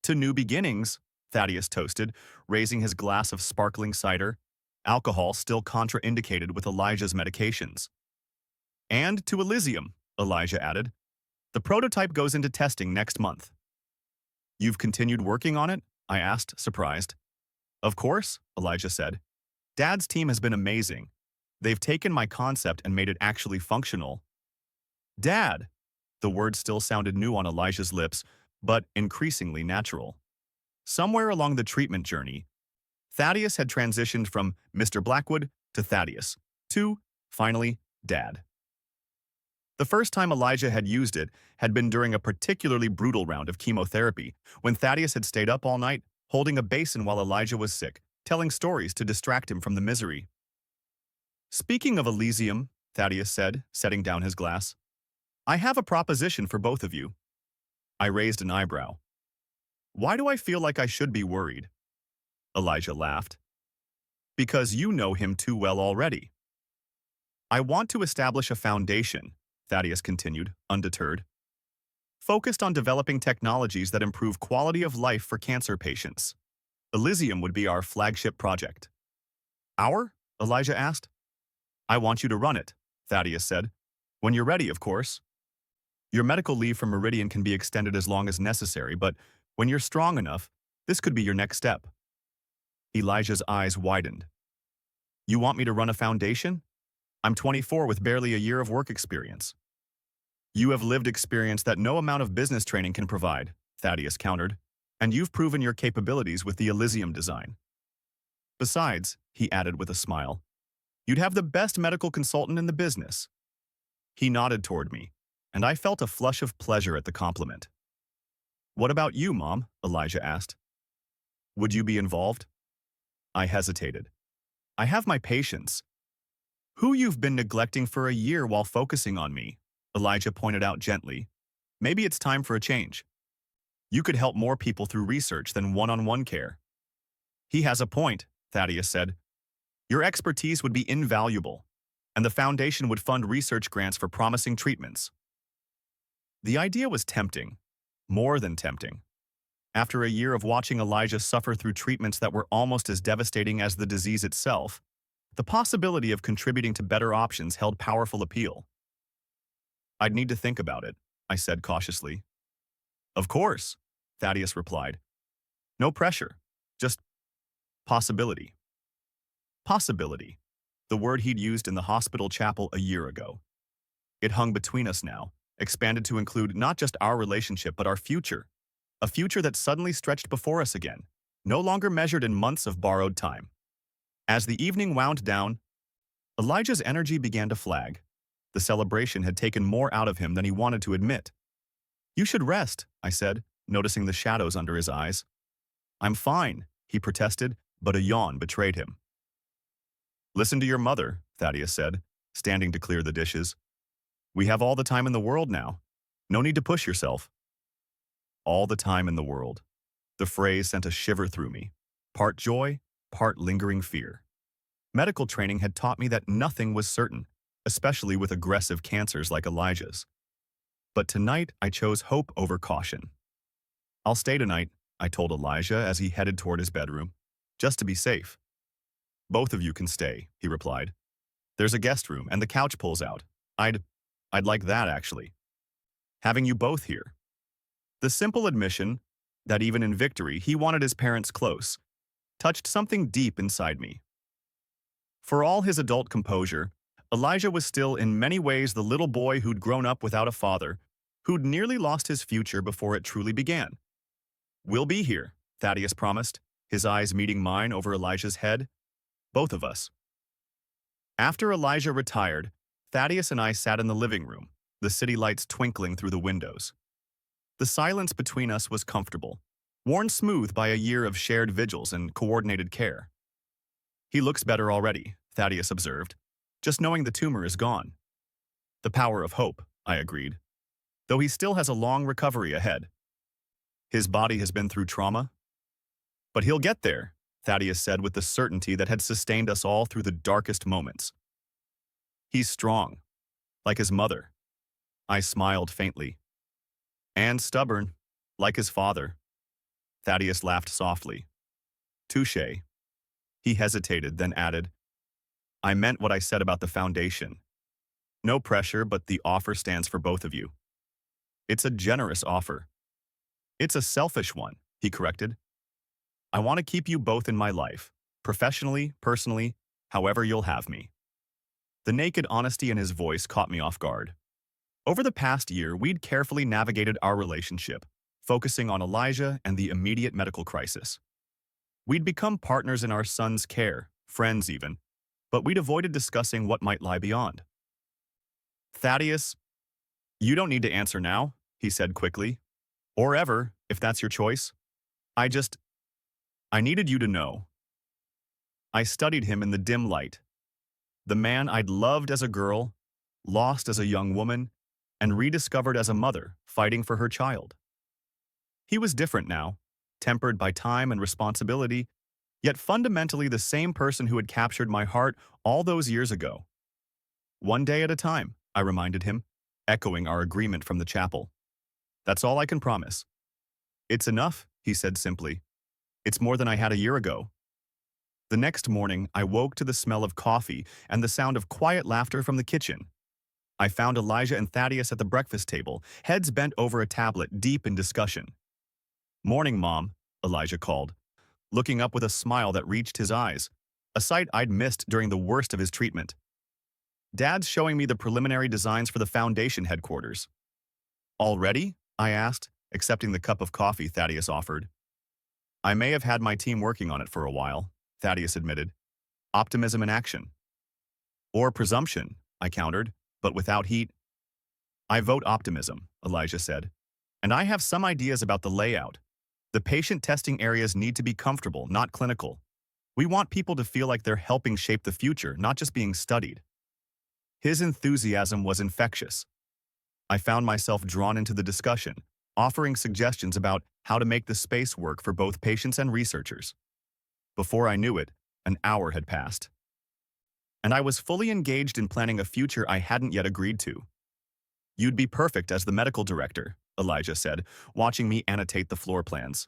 To new beginnings, Thaddeus toasted, raising his glass of sparkling cider, alcohol still contraindicated with Elijah's medications. And to Elysium, Elijah added. The prototype goes into testing next month. You've continued working on it? I asked, surprised. Of course, Elijah said. Dad's team has been amazing. They've taken my concept and made it actually functional. Dad! The word still sounded new on Elijah's lips, but increasingly natural. Somewhere along the treatment journey, Thaddeus had transitioned from Mr. Blackwood to Thaddeus, to, finally, Dad. The first time Elijah had used it had been during a particularly brutal round of chemotherapy, when Thaddeus had stayed up all night, holding a basin while Elijah was sick, telling stories to distract him from the misery. Speaking of Elysium, Thaddeus said, setting down his glass, I have a proposition for both of you. I raised an eyebrow. Why do I feel like I should be worried? Elijah laughed. Because you know him too well already. I want to establish a foundation, Thaddeus continued, undeterred, focused on developing technologies that improve quality of life for cancer patients. Elysium would be our flagship project. Our? Elijah asked. I want you to run it, Thaddeus said. When you're ready, of course. Your medical leave from Meridian can be extended as long as necessary, but when you're strong enough, this could be your next step. Elijah's eyes widened. You want me to run a foundation? I'm 24 with barely a year of work experience. You have lived experience that no amount of business training can provide, Thaddeus countered, and you've proven your capabilities with the Elysium design. Besides, he added with a smile, you'd have the best medical consultant in the business. He nodded toward me, and I felt a flush of pleasure at the compliment. What about you, Mom? Elijah asked. Would you be involved? I hesitated. I have my patients. Who you've been neglecting for a year while focusing on me, Elijah pointed out gently. Maybe it's time for a change. You could help more people through research than one-on-one care. He has a point, Thaddeus said. Your expertise would be invaluable, and the foundation would fund research grants for promising treatments. The idea was tempting, more than tempting. After a year of watching Elijah suffer through treatments that were almost as devastating as the disease itself, the possibility of contributing to better options held powerful appeal. I'd need to think about it, I said cautiously. Of course, Thaddeus replied. No pressure, just possibility. Possibility, the word he'd used in the hospital chapel a year ago. It hung between us now, expanded to include not just our relationship but our future, a future that suddenly stretched before us again, no longer measured in months of borrowed time. As the evening wound down, Elijah's energy began to flag. The celebration had taken more out of him than he wanted to admit. You should rest, I said, noticing the shadows under his eyes. I'm fine, he protested, but a yawn betrayed him. Listen to your mother, Thaddeus said, standing to clear the dishes. We have all the time in the world now. No need to push yourself. All the time in the world. The phrase sent a shiver through me. Part joy, part lingering fear. Medical training had taught me that nothing was certain, especially with aggressive cancers like Elijah's. But tonight, I chose hope over caution. I'll stay tonight, I told Elijah as he headed toward his bedroom, just to be safe. Both of you can stay, he replied. There's a guest room and the couch pulls out. I'd like that, actually. Having you both here. The simple admission that even in victory he wanted his parents close touched something deep inside me. For all his adult composure, Elijah was still in many ways the little boy who'd grown up without a father, who'd nearly lost his future before it truly began. We'll be here, Thaddeus promised, his eyes meeting mine over Elijah's head. Both of us. After Elijah retired, Thaddeus and I sat in the living room, the city lights twinkling through the windows. The silence between us was comfortable, worn smooth by a year of shared vigils and coordinated care. He looks better already, Thaddeus observed, just knowing the tumor is gone. The power of hope, I agreed, though he still has a long recovery ahead. His body has been through trauma. But he'll get there, Thaddeus said with the certainty that had sustained us all through the darkest moments. He's strong, like his mother. I smiled faintly. And stubborn, like his father. Thaddeus laughed softly. Touché. He hesitated, then added, I meant what I said about the foundation. No pressure, but the offer stands for both of you. It's a generous offer. It's a selfish one, he corrected. I want to keep you both in my life, professionally, personally, however you'll have me. The naked honesty in his voice caught me off guard. Over the past year, we'd carefully navigated our relationship, focusing on Elijah and the immediate medical crisis. We'd become partners in our son's care, friends even, but we'd avoided discussing what might lie beyond. Thaddeus, you don't need to answer now, he said quickly. Or ever, if that's your choice. I needed you to know. I studied him in the dim light. The man I'd loved as a girl, lost as a young woman, and rediscovered as a mother, fighting for her child. He was different now, tempered by time and responsibility, yet fundamentally the same person who had captured my heart all those years ago. One day at a time, I reminded him, echoing our agreement from the chapel. That's all I can promise. It's enough, he said simply. It's more than I had a year ago. The next morning, I woke to the smell of coffee and the sound of quiet laughter from the kitchen. I found Elijah and Thaddeus at the breakfast table, heads bent over a tablet, deep in discussion. "Morning, Mom," Elijah called, looking up with a smile that reached his eyes, a sight I'd missed during the worst of his treatment. "Dad's showing me the preliminary designs for the foundation headquarters." "Already?" I asked, accepting the cup of coffee Thaddeus offered. "I may have had my team working on it for a while," Thaddeus admitted. "Optimism in action." "Or presumption," I countered, but without heat. "I vote optimism," Elijah said. "And I have some ideas about the layout. The patient testing areas need to be comfortable, not clinical. We want people to feel like they're helping shape the future, not just being studied." His enthusiasm was infectious. I found myself drawn into the discussion, offering suggestions about how to make the space work for both patients and researchers. Before I knew it, an hour had passed. And I was fully engaged in planning a future I hadn't yet agreed to. "You'd be perfect as the medical director," Elijah said, watching me annotate the floor plans.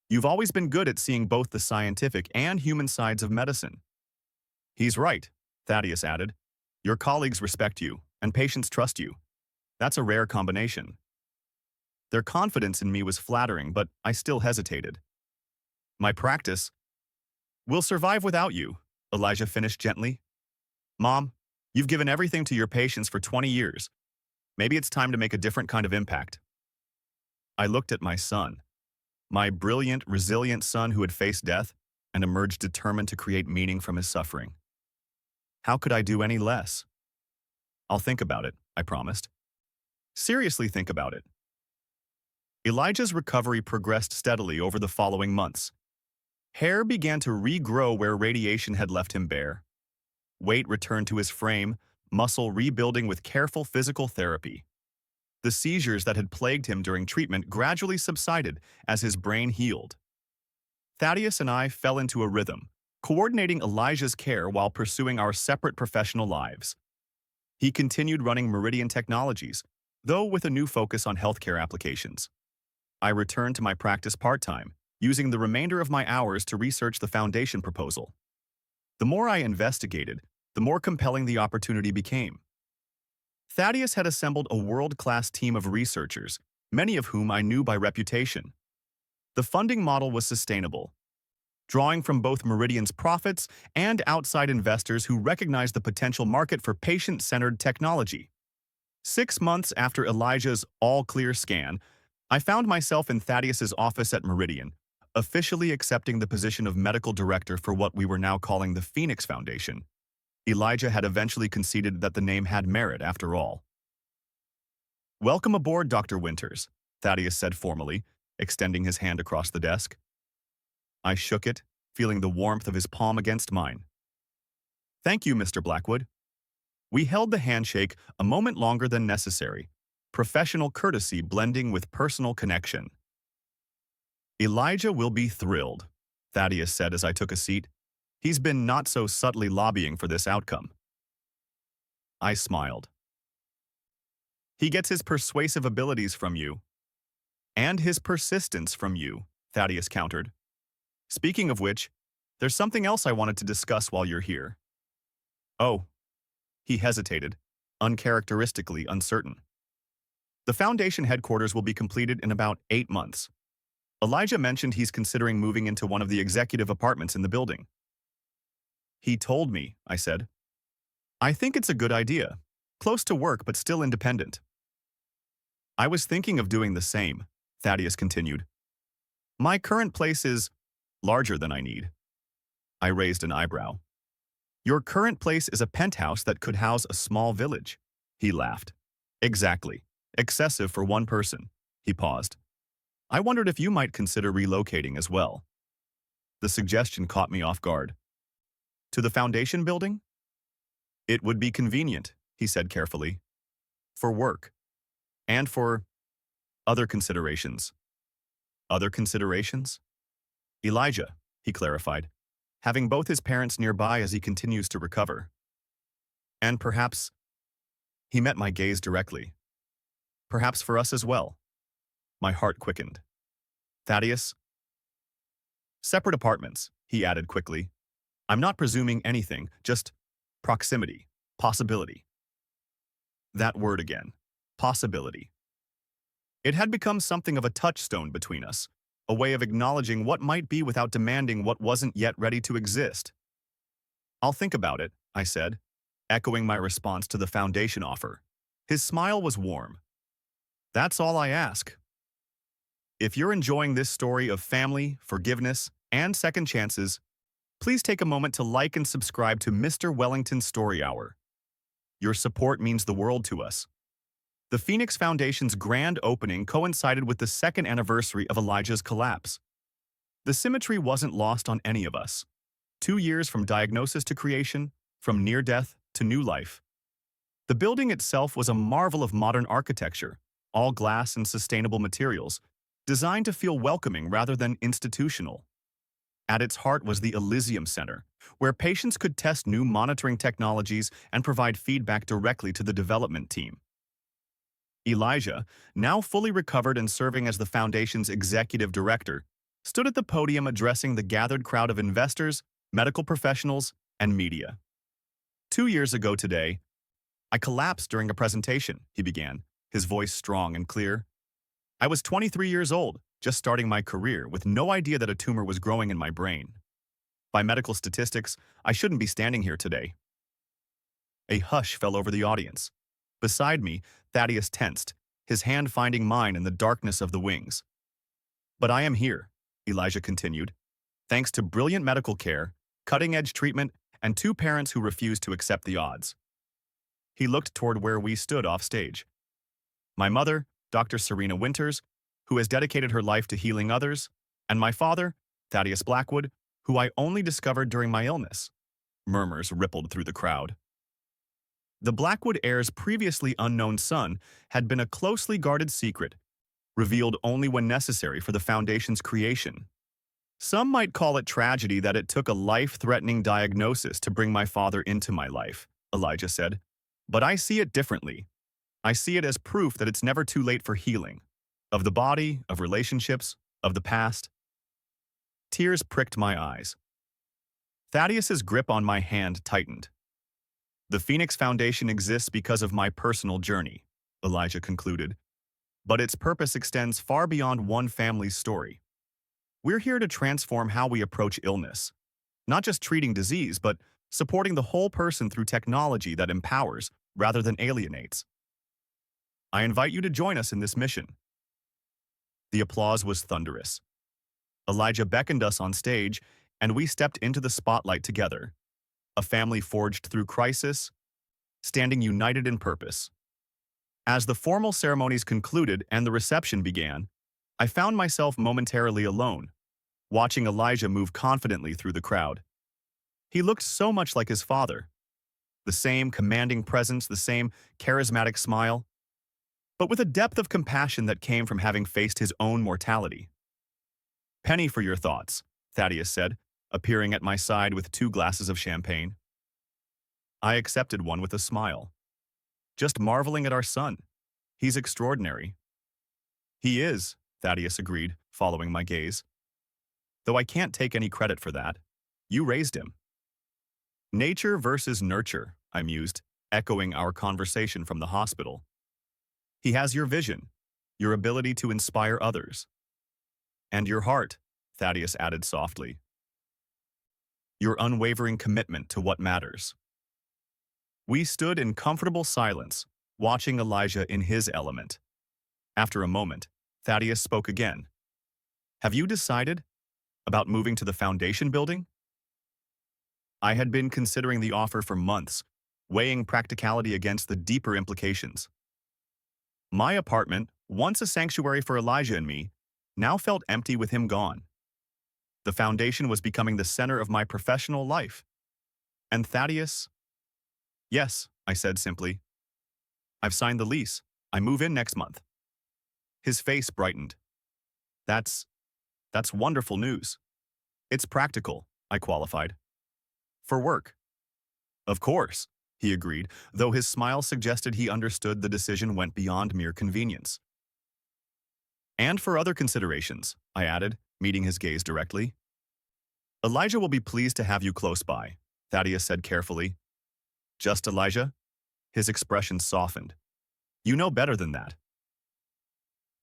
"You've always been good at seeing both the scientific and human sides of medicine." "He's right," Thaddeus added. "Your colleagues respect you, and patients trust you. That's a rare combination." Their confidence in me was flattering, but I still hesitated. "My practice will survive without you," Elijah finished gently. "Mom, you've given everything to your patients for 20 years. Maybe it's time to make a different kind of impact." I looked at my son, my brilliant, resilient son who had faced death and emerged determined to create meaning from his suffering. How could I do any less? "I'll think about it," I promised. "Seriously think about it." Elijah's recovery progressed steadily over the following months. Hair began to regrow where radiation had left him bare. Weight returned to his frame, muscle rebuilding with careful physical therapy. The seizures that had plagued him during treatment gradually subsided as his brain healed. Thaddeus and I fell into a rhythm, coordinating Elijah's care while pursuing our separate professional lives. He continued running Meridian Technologies, though with a new focus on healthcare applications. I returned to my practice part-time, using the remainder of my hours to research the foundation proposal. The more I investigated, the more compelling the opportunity became. Thaddeus had assembled a world-class team of researchers, many of whom I knew by reputation. The funding model was sustainable, drawing from both Meridian's profits and outside investors who recognized the potential market for patient-centered technology. 6 months after Elijah's all-clear scan, I found myself in Thaddeus's office at Meridian, officially accepting the position of medical director for what we were now calling the Phoenix Foundation. Elijah had eventually conceded that the name had merit after all. "Welcome aboard, Dr. Winters," Thaddeus said formally, extending his hand across the desk. I shook it, feeling the warmth of his palm against mine. "Thank you, Mr. Blackwood." We held the handshake a moment longer than necessary, professional courtesy blending with personal connection. "Elijah will be thrilled," Thaddeus said as I took a seat. "He's been not so subtly lobbying for this outcome." I smiled. "He gets his persuasive abilities from you. And his persistence from you," Thaddeus countered. "Speaking of which, there's something else I wanted to discuss while you're here." "Oh." He hesitated, uncharacteristically uncertain. "The foundation headquarters will be completed in about 8 months. Elijah mentioned he's considering moving into one of the executive apartments in the building." "He told me," I said. "I think it's a good idea. Close to work but still independent." "I was thinking of doing the same," Thaddeus continued. "My current place is larger than I need." I raised an eyebrow. "Your current place is a penthouse that could house a small village." He laughed. "Exactly. Excessive for one person." He paused. "I wondered if you might consider relocating as well." The suggestion caught me off guard. "To the foundation building?" "It would be convenient," he said carefully. "For work. And for other considerations." "Other considerations?" "Elijah," he clarified, "having both his parents nearby as he continues to recover. And perhaps," he met my gaze directly, "perhaps for us as well." My heart quickened. "Thaddeus, Separate apartments, he added quickly. I'm not presuming anything, just proximity, possibility. That word again, possibility. It had become something of a touchstone between us, a way of acknowledging what might be without demanding what wasn't yet ready to exist. I'll think about it, I said, echoing my response to the foundation offer. His smile was warm. That's all I ask. If you're enjoying this story of family, forgiveness, and second chances, please take a moment to like and subscribe to Mr. Wellington Story Hour. Your support means the world to us. The Phoenix Foundation's grand opening coincided with the second anniversary of Elijah's collapse. The symmetry wasn't lost on any of us. 2 years from diagnosis to creation, from near death to new life. The building itself was a marvel of modern architecture, all glass and sustainable materials, designed to feel welcoming rather than institutional. At its heart was the Elysium Center, where patients could test new monitoring technologies and provide feedback directly to the development team. Elijah, now fully recovered and serving as the Foundation's executive director, stood at the podium addressing the gathered crowd of investors, medical professionals, and media. 2 years ago today, I collapsed during a presentation, he began, his voice strong and clear. I was 23 years old, just starting my career, with no idea that a tumor was growing in my brain. By medical statistics, I shouldn't be standing here today. A hush fell over the audience. Beside me, Thaddeus tensed, his hand finding mine in the darkness of the wings. But I am here, Elijah continued, thanks to brilliant medical care, cutting-edge treatment, and 2 parents who refused to accept the odds. He looked toward where we stood off stage. My mother, Dr. Serena Winters, who has dedicated her life to healing others, and my father, Thaddeus Blackwood, who I only discovered during my illness. Murmurs rippled through the crowd. The Blackwood heir's previously unknown son had been a closely guarded secret, revealed only when necessary for the Foundation's creation. Some might call it tragedy that it took a life-threatening diagnosis to bring my father into my life, Elijah said. But I see it differently. I see it as proof that it's never too late for healing. Of the body, of relationships, of the past. Tears pricked my eyes. Thaddeus's grip on my hand tightened. The Phoenix Foundation exists because of my personal journey, Elijah concluded. But its purpose extends far beyond one family's story. We're here to transform how we approach illness. Not just treating disease, but supporting the whole person through technology that empowers rather than alienates. I invite you to join us in this mission. The applause was thunderous. Elijah beckoned us on stage, and we stepped into the spotlight together. A family forged through crisis, standing united in purpose. As the formal ceremonies concluded and the reception began, I found myself momentarily alone, watching Elijah move confidently through the crowd. He looked so much like his father. The same commanding presence, the same charismatic smile, but with a depth of compassion that came from having faced his own mortality. "Penny for your thoughts," Thaddeus said, appearing at my side with 2 glasses of champagne. I accepted one with a smile. Just marveling at our son. He's extraordinary. He is, Thaddeus agreed, following my gaze. Though I can't take any credit for that. You raised him. Nature versus nurture, I mused, echoing our conversation from the hospital. He has your vision, your ability to inspire others. And your heart, Thaddeus added softly. Your unwavering commitment to what matters. We stood in comfortable silence, watching Elijah in his element. After a moment, Thaddeus spoke again. Have you decided about moving to the Foundation building? I had been considering the offer for months, weighing practicality against the deeper implications. My apartment, once a sanctuary for Elijah and me, now felt empty with him gone. The Foundation was becoming the center of my professional life. And Thaddeus? Yes, I said simply. I've signed the lease. I move in next month. His face brightened. That's wonderful news. It's practical, I qualified. For work. Of course, he agreed, though his smile suggested he understood the decision went beyond mere convenience. And for other considerations, I added, meeting his gaze directly. Elijah will be pleased to have you close by, Thaddeus said carefully. Just Elijah? His expression softened. You know better than that.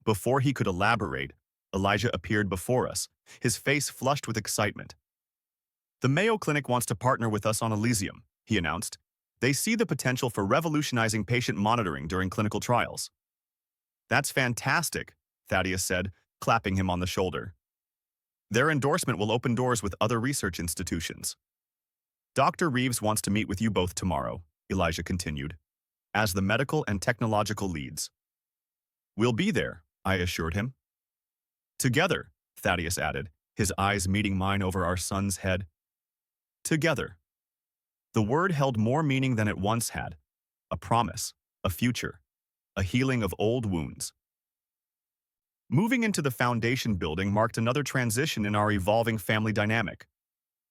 Before he could elaborate, Elijah appeared before us, his face flushed with excitement. The Mayo Clinic wants to partner with us on Elysium, he announced. They see the potential for revolutionizing patient monitoring during clinical trials. That's fantastic, Thaddeus said, clapping him on the shoulder. Their endorsement will open doors with other research institutions. Dr. Reeves wants to meet with you both tomorrow, Elijah continued, as the medical and technological leads. We'll be there, I assured him. Together, Thaddeus added, his eyes meeting mine over our son's head. Together. The word held more meaning than it once had. A promise, a future, a healing of old wounds. Moving into the foundation building marked another transition in our evolving family dynamic.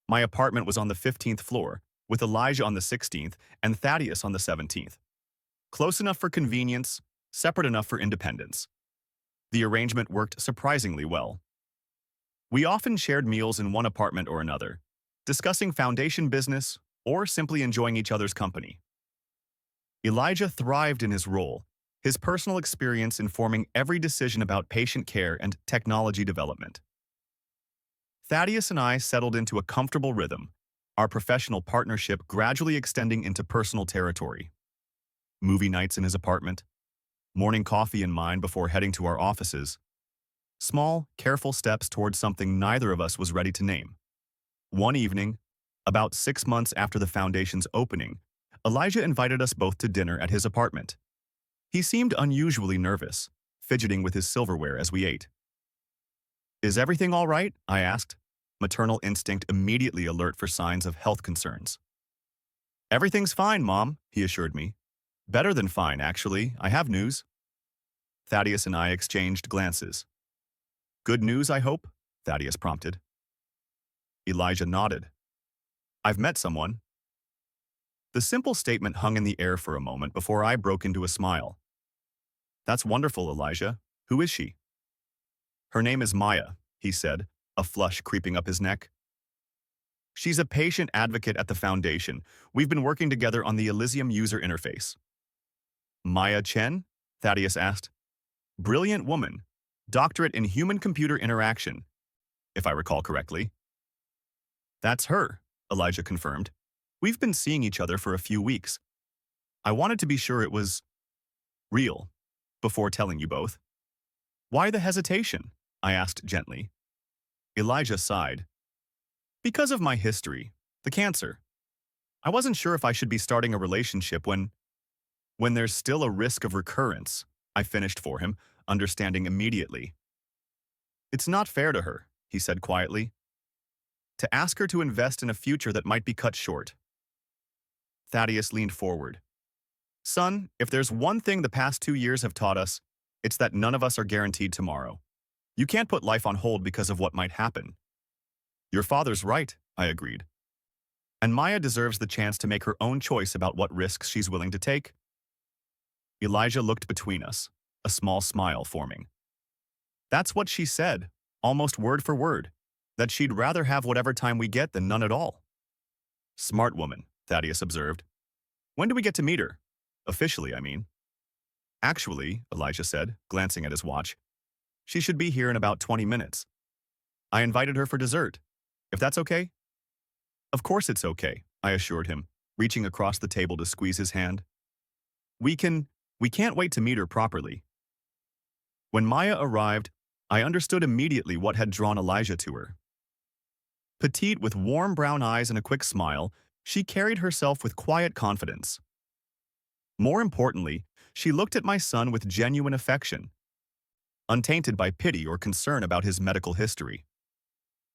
My apartment was on the 15th floor, with Elijah on the 16th and Thaddeus on the 17th. Close enough for convenience, separate enough for independence. The arrangement worked surprisingly well. We often shared meals in one apartment or another, discussing foundation business or simply enjoying each other's company. Elijah thrived in his role, his personal experience informing every decision about patient care and technology development. Thaddeus and I settled into a comfortable rhythm, our professional partnership gradually extending into personal territory. Movie nights in his apartment, morning coffee in mine before heading to our offices. Small, careful steps towards something neither of us was ready to name. One evening, about 6 months after the foundation's opening, Elijah invited us both to dinner at his apartment. He seemed unusually nervous, fidgeting with his silverware as we ate. Is everything all right? I asked, maternal instinct immediately alert for signs of health concerns. Everything's fine, Mom, he assured me. Better than fine, actually. I have news. Thaddeus and I exchanged glances. Good news, I hope? Thaddeus prompted. Elijah nodded. I've met someone. The simple statement hung in the air for a moment before I broke into a smile. That's wonderful, Elijah. Who is she? Her name is Maya, he said, a flush creeping up his neck. She's a patient advocate at the foundation. We've been working together on the Elysium user interface. Maya Chen? Thaddeus asked. Brilliant woman. Doctorate in human-computer interaction, if I recall correctly. That's her, Elijah confirmed. We've been seeing each other for a few weeks. I wanted to be sure it was real before telling you both. Why the hesitation? I asked gently. Elijah sighed. Because of my history, the cancer. I wasn't sure if I should be starting a relationship when there's still a risk of recurrence, I finished for him, understanding immediately. It's not fair to her, he said quietly. To ask her to invest in a future that might be cut short. Thaddeus leaned forward. Son, if there's one thing the past 2 years have taught us, it's that none of us are guaranteed tomorrow. You can't put life on hold because of what might happen. Your father's right, I agreed. And Maya deserves the chance to make her own choice about what risks she's willing to take. Elijah looked between us, a small smile forming. That's what she said, almost word for word, that she'd rather have whatever time we get than none at all. Smart woman, Thaddeus observed. When do we get to meet her? Officially, I mean. Actually, Elijah said, glancing at his watch, she should be here in about 20 minutes. I invited her for dessert. If that's okay? Of course it's okay, I assured him, reaching across the table to squeeze his hand. We can't wait to meet her properly. When Maya arrived, I understood immediately what had drawn Elijah to her. Petite with warm brown eyes and a quick smile, she carried herself with quiet confidence. More importantly, she looked at my son with genuine affection, untainted by pity or concern about his medical history.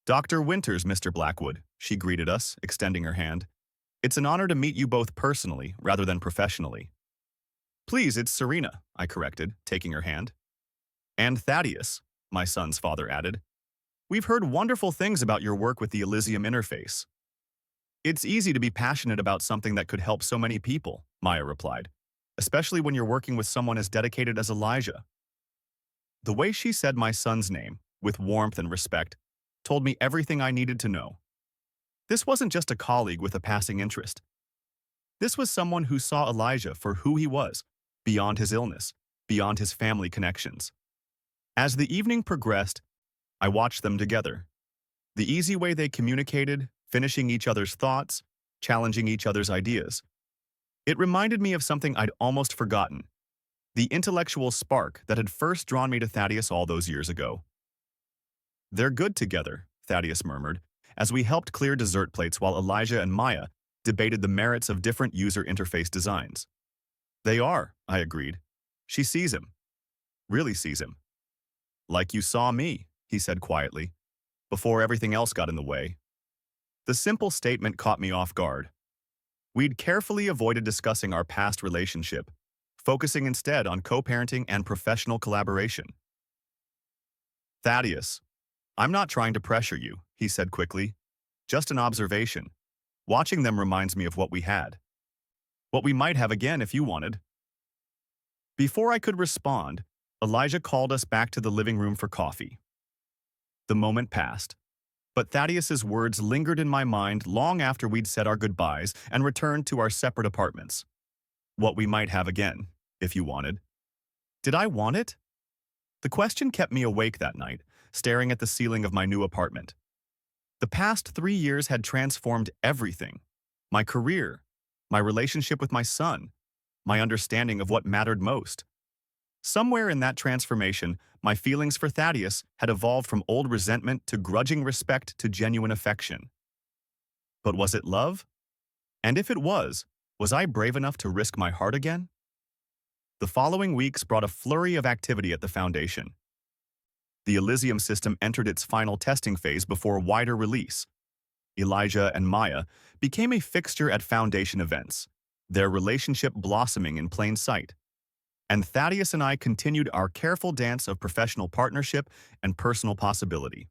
Dr. Winters, Mr. Blackwood, she greeted us, extending her hand. It's an honor to meet you both personally rather than professionally. Please, it's Serena, I corrected, taking her hand. And Thaddeus, my son's father added. We've heard wonderful things about your work with the Elysium interface. It's easy to be passionate about something that could help so many people, Maya replied, especially when you're working with someone as dedicated as Elijah. The way she said my son's name, with warmth and respect, told me everything I needed to know. This wasn't just a colleague with a passing interest. This was someone who saw Elijah for who he was, beyond his illness, beyond his family connections. As the evening progressed, I watched them together. The easy way they communicated, finishing each other's thoughts, challenging each other's ideas. It reminded me of something I'd almost forgotten, the intellectual spark that had first drawn me to Thaddeus all those years ago. "They're good together," Thaddeus murmured, as we helped clear dessert plates while Elijah and Maya debated the merits of different user interface designs. "They are," I agreed. "She sees him. Really sees him." "Like you saw me," he said quietly, before everything else got in the way. The simple statement caught me off guard. We'd carefully avoided discussing our past relationship, focusing instead on co-parenting and professional collaboration. "Thaddeus, I'm not trying to pressure you," he said quickly. "Just an observation. Watching them reminds me of what we had. What we might have again if you wanted." Before I could respond, Elijah called us back to the living room for coffee. The moment passed, but Thaddeus's words lingered in my mind long after we'd said our goodbyes and returned to our separate apartments. What we might have again, if you wanted. Did I want it? The question kept me awake that night, staring at the ceiling of my new apartment. The past 3 years had transformed everything. My career, my relationship with my son, my understanding of what mattered most. Somewhere in that transformation, my feelings for Thaddeus had evolved from old resentment to grudging respect to genuine affection. But was it love? And if it was I brave enough to risk my heart again? The following weeks brought a flurry of activity at the foundation. The Elysium system entered its final testing phase before wider release. Elijah and Maya became a fixture at foundation events, their relationship blossoming in plain sight. And Thaddeus and I continued our careful dance of professional partnership and personal possibility.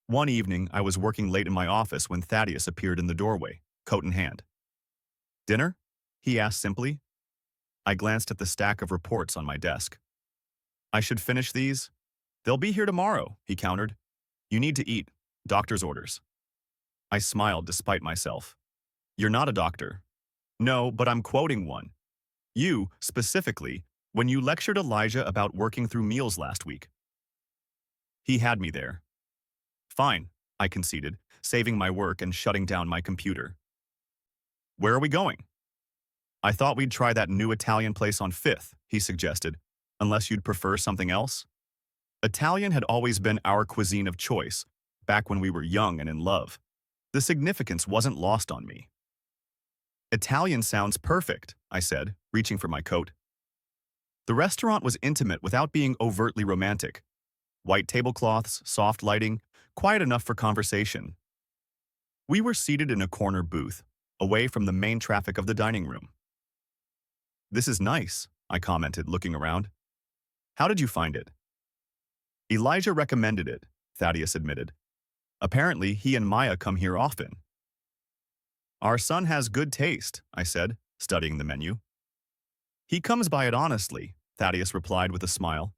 One evening, I was working late in my office when Thaddeus appeared in the doorway, coat in hand. "Dinner?" he asked simply. I glanced at the stack of reports on my desk. "I should finish these. They'll be here tomorrow," he countered. "You need to eat. Doctor's orders." I smiled despite myself. "You're not a doctor." "No, but I'm quoting one. You, specifically, when you lectured Elijah about working through meals last week." He had me there. "Fine," I conceded, saving my work and shutting down my computer. "Where are we going?" "I thought we'd try that new Italian place on 5th, he suggested, "unless you'd prefer something else." Italian had always been our cuisine of choice, back when we were young and in love. The significance wasn't lost on me. "Italian sounds perfect," I said, reaching for my coat. The restaurant was intimate without being overtly romantic. White tablecloths, soft lighting, quiet enough for conversation. We were seated in a corner booth, away from the main traffic of the dining room. "This is nice," I commented, looking around. "How did you find it?" "Elijah recommended it," Thaddeus admitted. "Apparently, he and Maya come here often." "Our son has good taste," I said, studying the menu. "He comes by it honestly," Thaddeus replied with a smile.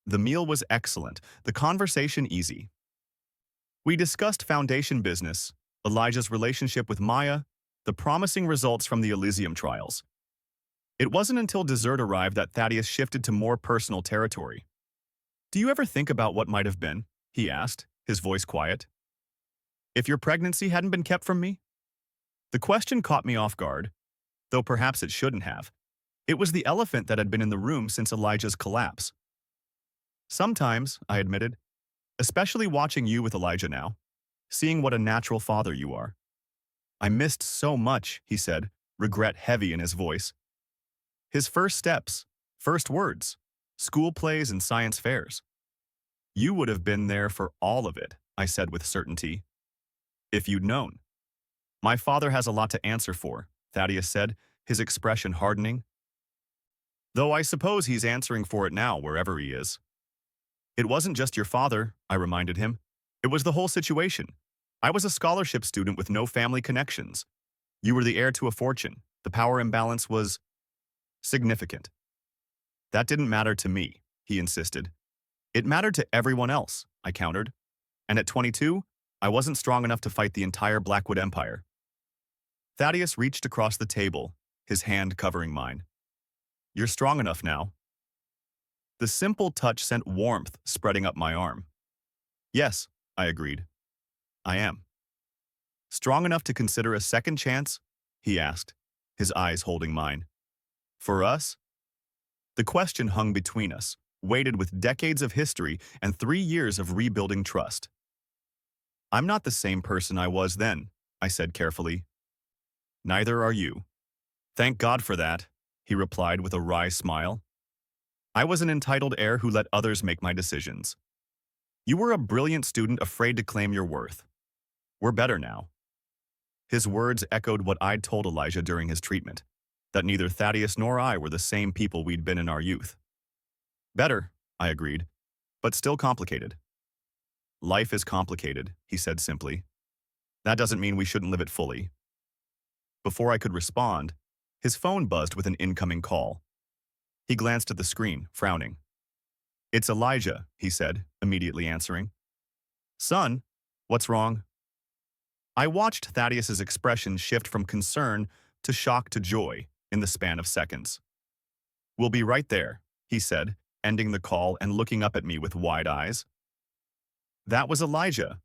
The meal was excellent, the conversation easy. We discussed foundation business, Elijah's relationship with Maya, the promising results from the Elysium trials. It wasn't until dessert arrived that Thaddeus shifted to more personal territory. "Do you ever think about what might have been?" he asked, his voice quiet. "If your pregnancy hadn't been kept from me?" The question caught me off guard, though perhaps it shouldn't have. It was the elephant that had been in the room since Elijah's collapse. "Sometimes," I admitted, "especially watching you with Elijah now, seeing what a natural father you are." "I missed so much," he said, regret heavy in his voice. His first steps, first words, school plays and science fairs. "You would have been there for all of it," I said with certainty. "If you'd known." "My father has a lot to answer for," Thaddeus said, his expression hardening. "Though I suppose he's answering for it now, wherever he is." "It wasn't just your father," I reminded him. "It was the whole situation. I was a scholarship student with no family connections. You were the heir to a fortune. The power imbalance was significant." "That didn't matter to me," he insisted. "It mattered to everyone else," I countered. "And at 22, I wasn't strong enough to fight the entire Blackwood Empire. Thaddeus reached across the table, his hand covering mine. You're strong enough now. The simple touch sent warmth spreading up my arm. Yes, I agreed. I am. Strong enough to consider a second chance? He asked, his eyes holding mine. For us? The question hung between us, weighted with decades of history and 3 years of rebuilding trust. I'm not the same person I was then, I said carefully. Neither are you. Thank God for that, he replied with a wry smile. I was an entitled heir who let others make my decisions. You were a brilliant student afraid to claim your worth. We're better now. His words echoed what I'd told Elijah during his treatment, that neither Thaddeus nor I were the same people we'd been in our youth. Better, I agreed, but still complicated. Life is complicated, he said simply. That doesn't mean we shouldn't live it fully. Before I could respond, his phone buzzed with an incoming call. He glanced at the screen, frowning. It's Elijah, he said, immediately answering. Son, what's wrong? I watched Thaddeus's expression shift from concern to shock to joy in the span of seconds. We'll be right there, he said, ending the call and looking up at me with wide eyes. That was Elijah.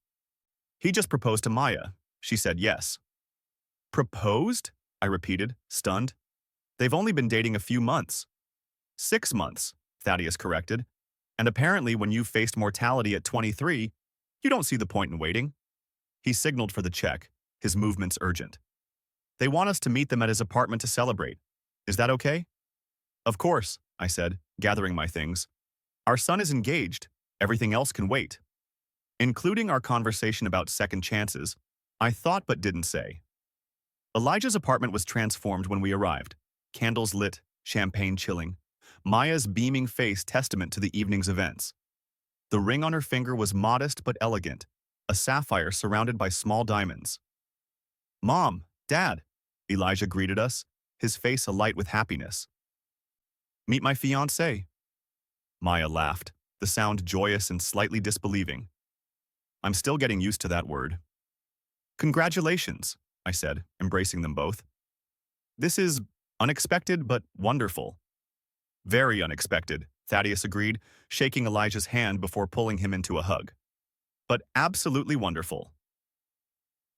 He just proposed to Maya. She said yes. Proposed? I repeated, stunned. They've only been dating a few months. 6 months, Thaddeus corrected. And apparently when you faced mortality at 23, you don't see the point in waiting. He signaled for the check, his movements urgent. They want us to meet them at his apartment to celebrate. Is that okay? Of course, I said, gathering my things. Our son is engaged. Everything else can wait. Including our conversation about second chances, I thought but didn't say. Elijah's apartment was transformed when we arrived. Candles lit, champagne chilling. Maya's beaming face testament to the evening's events. The ring on her finger was modest but elegant, a sapphire surrounded by small diamonds. Mom, Dad, Elijah greeted us, his face alight with happiness. Meet my fiancé. Maya laughed, the sound joyous and slightly disbelieving. I'm still getting used to that word. Congratulations, I said, embracing them both. This is unexpected but wonderful. Very unexpected, Thaddeus agreed, shaking Elijah's hand before pulling him into a hug. But absolutely wonderful.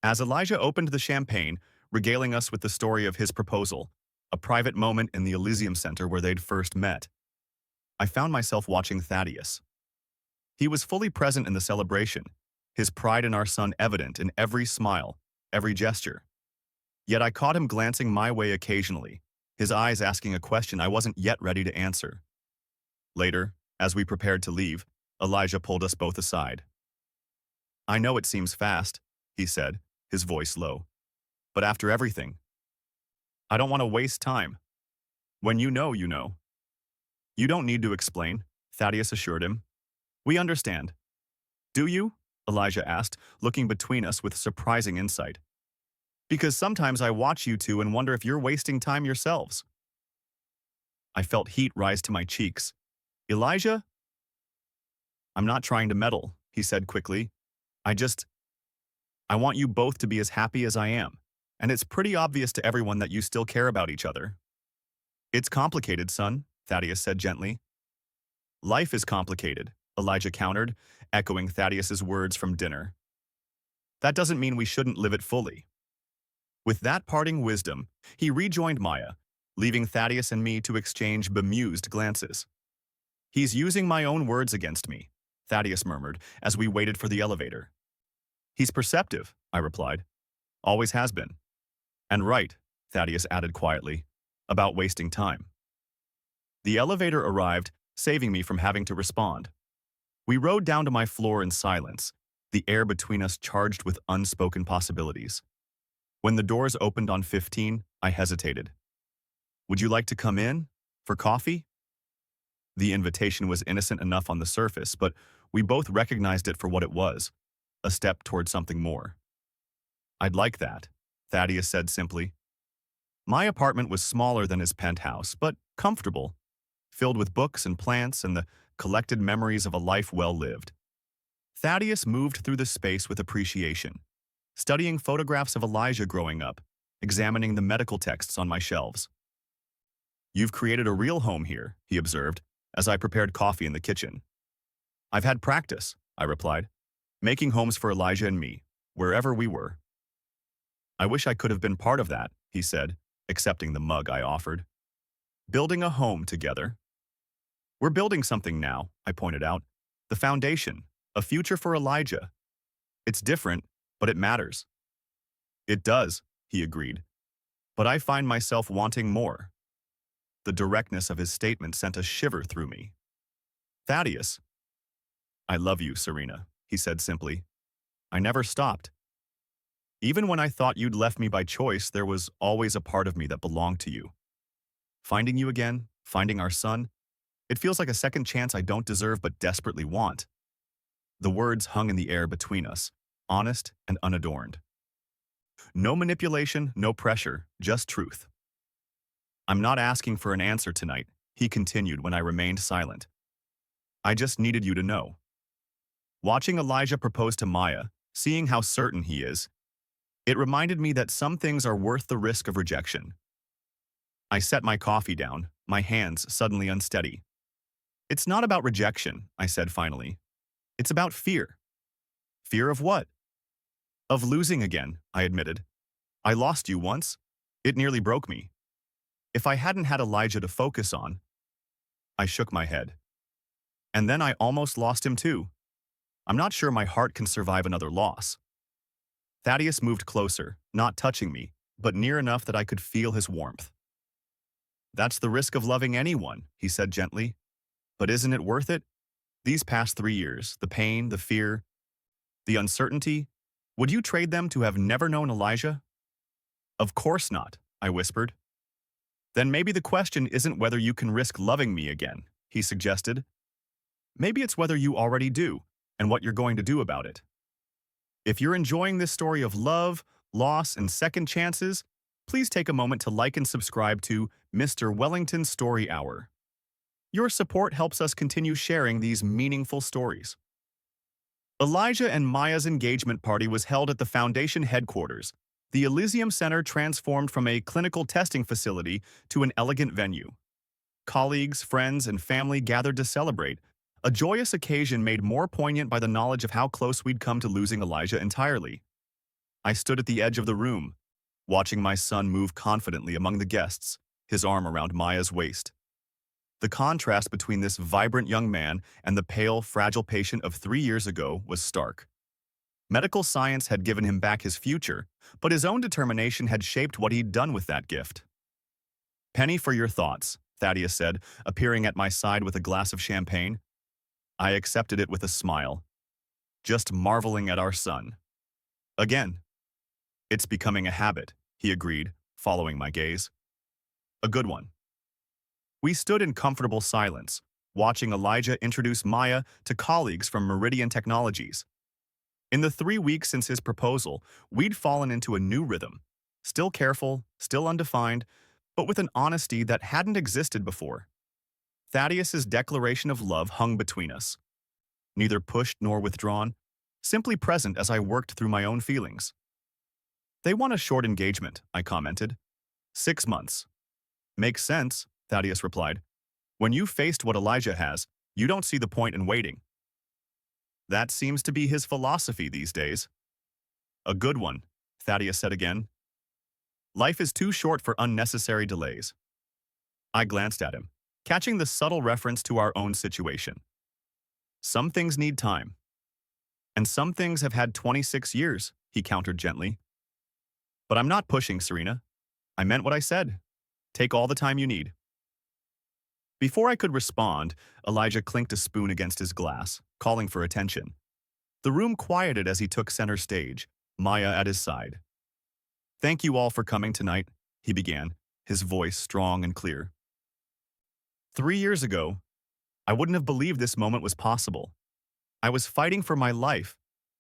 As Elijah opened the champagne, regaling us with the story of his proposal, a private moment in the Elysium Center where they'd first met, I found myself watching Thaddeus. He was fully present in the celebration, his pride in our son evident in every smile, every gesture. Yet I caught him glancing my way occasionally, his eyes asking a question I wasn't yet ready to answer. Later, as we prepared to leave, Elijah pulled us both aside. I know it seems fast, he said, his voice low. But after everything, I don't want to waste time. When you know, you know. You don't need to explain, Thaddeus assured him. We understand. Do you? Elijah asked, looking between us with surprising insight. Because sometimes I watch you two and wonder if you're wasting time yourselves. I felt heat rise to my cheeks. Elijah? I'm not trying to meddle, he said quickly. I want you both to be as happy as I am, and it's pretty obvious to everyone that you still care about each other. It's complicated, son, Thaddeus said gently. Life is complicated, Elijah countered, echoing Thaddeus's words from dinner. That doesn't mean we shouldn't live it fully. With that parting wisdom, he rejoined Maya, leaving Thaddeus and me to exchange bemused glances. He's using my own words against me, Thaddeus murmured as we waited for the elevator. He's perceptive, I replied. Always has been. And right, Thaddeus added quietly, about wasting time. The elevator arrived, saving me from having to respond. We rode down to my floor in silence, the air between us charged with unspoken possibilities. When the doors opened on 15, I hesitated. Would you like to come in? For coffee? The invitation was innocent enough on the surface, but we both recognized it for what it was, a step toward something more. I'd like that, Thaddeus said simply. My apartment was smaller than his penthouse, but comfortable, filled with books and plants and the collected memories of a life well lived. Thaddeus moved through the space with appreciation, studying photographs of Elijah growing up, examining the medical texts on my shelves. "You've created a real home here," he observed, as I prepared coffee in the kitchen. "I've had practice," I replied, "making homes for Elijah and me, wherever we were." "I wish I could have been part of that," he said, accepting the mug I offered. "Building a home together." "We're building something now," I pointed out. "The foundation, a future for Elijah. It's different, but it matters." "It does," he agreed. "But I find myself wanting more." The directness of his statement sent a shiver through me. "Thaddeus." "I love you, Serena," he said simply. "I never stopped. Even when I thought you'd left me by choice, there was always a part of me that belonged to you. Finding you again, finding our son, it feels like a second chance I don't deserve but desperately want." The words hung in the air between us, honest and unadorned. No manipulation, no pressure, just truth. "I'm not asking for an answer tonight," he continued when I remained silent. "I just needed you to know." Watching Elijah propose to Maya, seeing how certain he is, it reminded me that some things are worth the risk of rejection. I set my coffee down, my hands suddenly unsteady. "It's not about rejection," I said finally. "It's about fear." "Fear of what?" "Of losing again," I admitted. "I lost you once. It nearly broke me. If I hadn't had Elijah to focus on..." I shook my head. "And then I almost lost him too. I'm not sure my heart can survive another loss." Thaddeus moved closer, not touching me, but near enough that I could feel his warmth. "That's the risk of loving anyone," he said gently. "But isn't it worth it? These past 3 years, the pain, the fear, the uncertainty, would you trade them to have never known Elijah?" "Of course not," I whispered. "Then maybe the question isn't whether you can risk loving me again," he suggested. "Maybe it's whether you already do, and what you're going to do about it." If you're enjoying this story of love, loss, and second chances, please take a moment to like and subscribe to Mr. Wellington Story Hour. Your support helps us continue sharing these meaningful stories. Elijah and Maya's engagement party was held at the Foundation headquarters. The Elysium Center transformed from a clinical testing facility to an elegant venue. Colleagues, friends, and family gathered to celebrate, a joyous occasion made more poignant by the knowledge of how close we'd come to losing Elijah entirely. I stood at the edge of the room, watching my son move confidently among the guests, his arm around Maya's waist. The contrast between this vibrant young man and the pale, fragile patient of 3 years ago was stark. Medical science had given him back his future, but his own determination had shaped what he'd done with that gift. "Penny for your thoughts," Thaddeus said, appearing at my side with a glass of champagne. I accepted it with a smile, just marveling at our son. "Again." "It's becoming a habit," he agreed, following my gaze. "A good one." We stood in comfortable silence, watching Elijah introduce Maya to colleagues from Meridian Technologies. In the 3 weeks since his proposal, we'd fallen into a new rhythm, still careful, still undefined, but with an honesty that hadn't existed before. Thaddeus's declaration of love hung between us, neither pushed nor withdrawn, simply present as I worked through my own feelings. "They want a short engagement," I commented. 6 months. "Makes sense," Thaddeus replied. "When you've faced what Elijah has, you don't see the point in waiting." That seems to be his philosophy these days. "A good one," Thaddeus said again. "Life is too short for unnecessary delays." I glanced at him, catching the subtle reference to our own situation. "Some things need time." "And some things have had 26 years, he countered gently. "But I'm not pushing, Serena. I meant what I said. Take all the time you need." Before I could respond, Elijah clinked a spoon against his glass, calling for attention. The room quieted as he took center stage, Maya at his side. "Thank you all for coming tonight," he began, his voice strong and clear. 3 years ago, I wouldn't have believed this moment was possible. I was fighting for my life,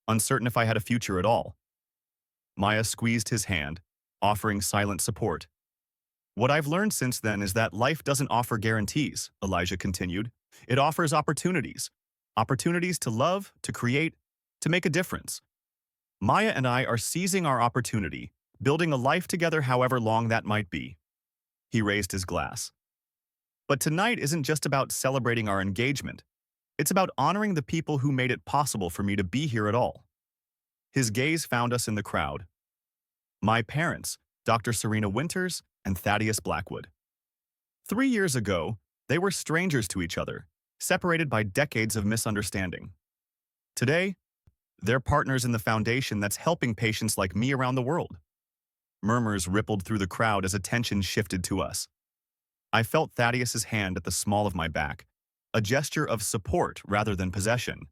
uncertain if I had a future at all. Maya squeezed his hand, offering silent support. "What I've learned since then is that life doesn't offer guarantees," Elijah continued. "It offers opportunities. Opportunities to love, to create, to make a difference. Maya and I are seizing our opportunity, building a life together however long that might be. He raised his glass. But tonight isn't just about celebrating our engagement. It's about honoring the people who made it possible for me to be here at all. His gaze found us in the crowd. My parents, Dr. Serena Winters and Thaddeus Blackwood. 3 years ago, they were strangers to each other, separated by decades of misunderstanding. Today, they're partners in the foundation that's helping patients like me around the world. Murmurs rippled through the crowd as attention shifted to us. I felt Thaddeus's hand at the small of my back, a gesture of support rather than possession.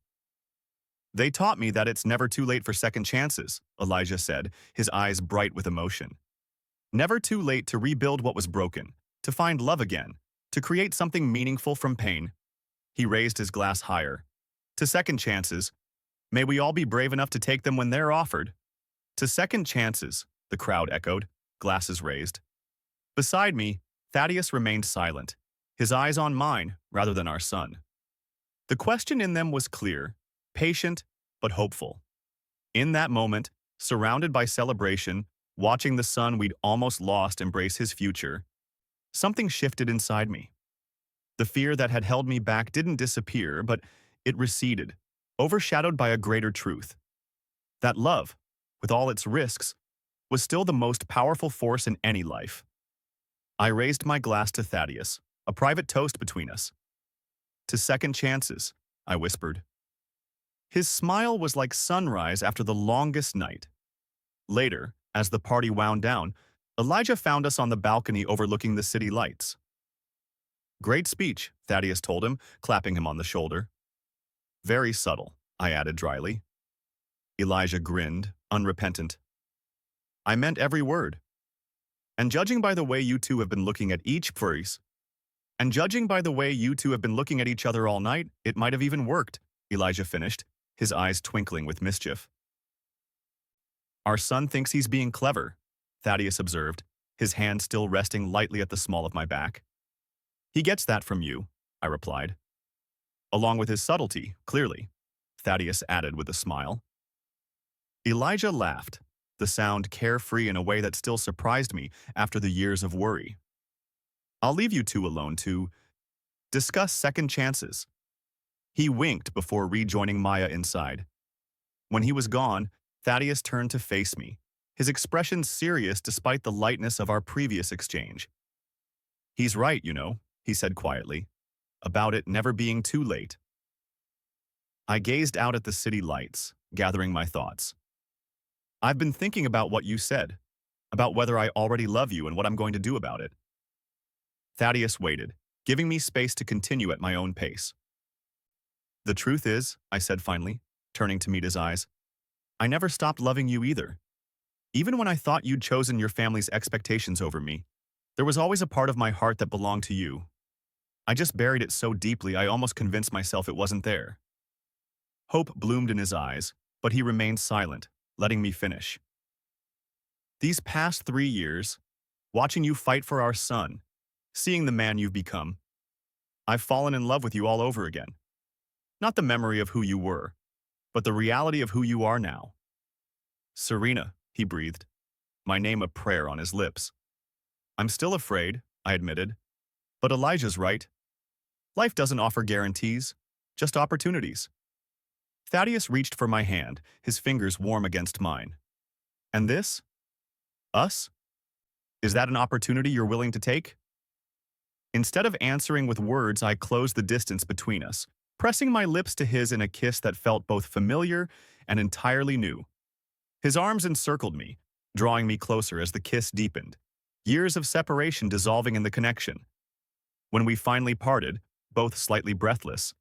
They taught me that it's never too late for second chances, Elijah said, his eyes bright with emotion. Never too late to rebuild what was broken, to find love again, to create something meaningful from pain. He raised his glass higher. To second chances, may we all be brave enough to take them when they're offered. To second chances, the crowd echoed, glasses raised. Beside me, Thaddeus remained silent, his eyes on mine rather than our son. The question in them was clear, patient, but hopeful. In that moment, surrounded by celebration, watching the son we'd almost lost embrace his future, something shifted inside me. The fear that had held me back didn't disappear, but it receded, overshadowed by a greater truth. That love, with all its risks, was still the most powerful force in any life. I raised my glass to Thaddeus, a private toast between us. To second chances, I whispered. His smile was like sunrise after the longest night. Later, as the party wound down, Elijah found us on the balcony overlooking the city lights. Great speech, Thaddeus told him, clapping him on the shoulder. Very subtle, I added dryly. Elijah grinned, unrepentant. I meant every word. And judging by the way you two have been looking at each phrase, and judging by the way you two have been looking at each other all night, it might have even worked, Elijah finished, his eyes twinkling with mischief. Our son thinks he's being clever, Thaddeus observed, his hand still resting lightly at the small of my back. He gets that from you, I replied. Along with his subtlety, clearly, Thaddeus added with a smile. Elijah laughed, the sound carefree in a way that still surprised me after the years of worry. I'll leave you two alone to discuss second chances. He winked before rejoining Maya inside. When he was gone, Thaddeus turned to face me, his expression serious despite the lightness of our previous exchange. He's right, you know, he said quietly, about it never being too late. I gazed out at the city lights, gathering my thoughts. I've been thinking about what you said, about whether I already love you and what I'm going to do about it. Thaddeus waited, giving me space to continue at my own pace. The truth is, I said finally, turning to meet his eyes, I never stopped loving you either. Even when I thought you'd chosen your family's expectations over me, there was always a part of my heart that belonged to you. I just buried it so deeply I almost convinced myself it wasn't there. Hope bloomed in his eyes, but he remained silent, letting me finish. These past 3 years, watching you fight for our son, seeing the man you've become, I've fallen in love with you all over again. Not the memory of who you were, but the reality of who you are now. Serena, he breathed, my name a prayer on his lips. I'm still afraid, I admitted, but Elijah's right. Life doesn't offer guarantees, just opportunities. Thaddeus reached for my hand, his fingers warm against mine. And this? Us? Is that an opportunity you're willing to take? Instead of answering with words, I closed the distance between us, pressing my lips to his in a kiss that felt both familiar and entirely new. His arms encircled me, drawing me closer as the kiss deepened, years of separation dissolving in the connection. When we finally parted, both slightly breathless,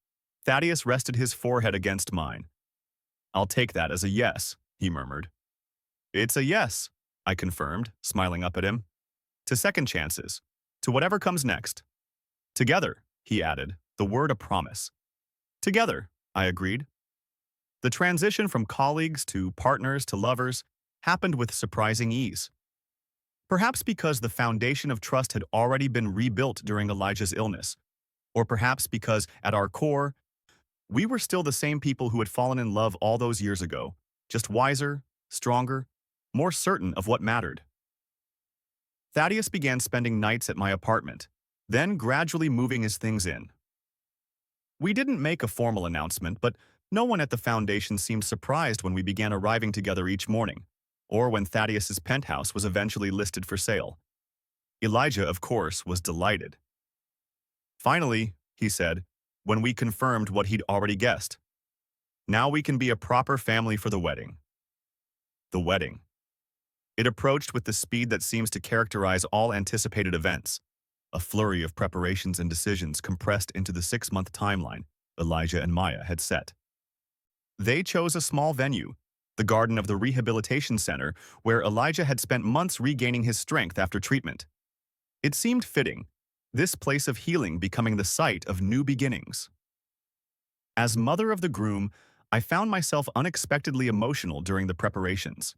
Thaddeus rested his forehead against mine. I'll take that as a yes, he murmured. It's a yes, I confirmed, smiling up at him. To second chances, to whatever comes next. Together, he added, the word a promise. Together, I agreed. The transition from colleagues to partners to lovers happened with surprising ease. Perhaps because the foundation of trust had already been rebuilt during Elijah's illness, or perhaps because, at our core, We were still the same people who had fallen in love all those years ago, just wiser, stronger, more certain of what mattered. Thaddeus began spending nights at my apartment, then gradually moving his things in. We didn't make a formal announcement, but no one at the foundation seemed surprised when we began arriving together each morning, or when Thaddeus's penthouse was eventually listed for sale. Elijah, of course, was delighted. Finally, he said, when we confirmed what he'd already guessed. Now we can be a proper family for the wedding. The wedding. It approached with the speed that seems to characterize all anticipated events, a flurry of preparations and decisions compressed into the 6-month timeline Elijah and Maya had set. They chose a small venue, the garden of the rehabilitation center, where Elijah had spent months regaining his strength after treatment. It seemed fitting, this place of healing becoming the site of new beginnings. As mother of the groom, I found myself unexpectedly emotional during the preparations.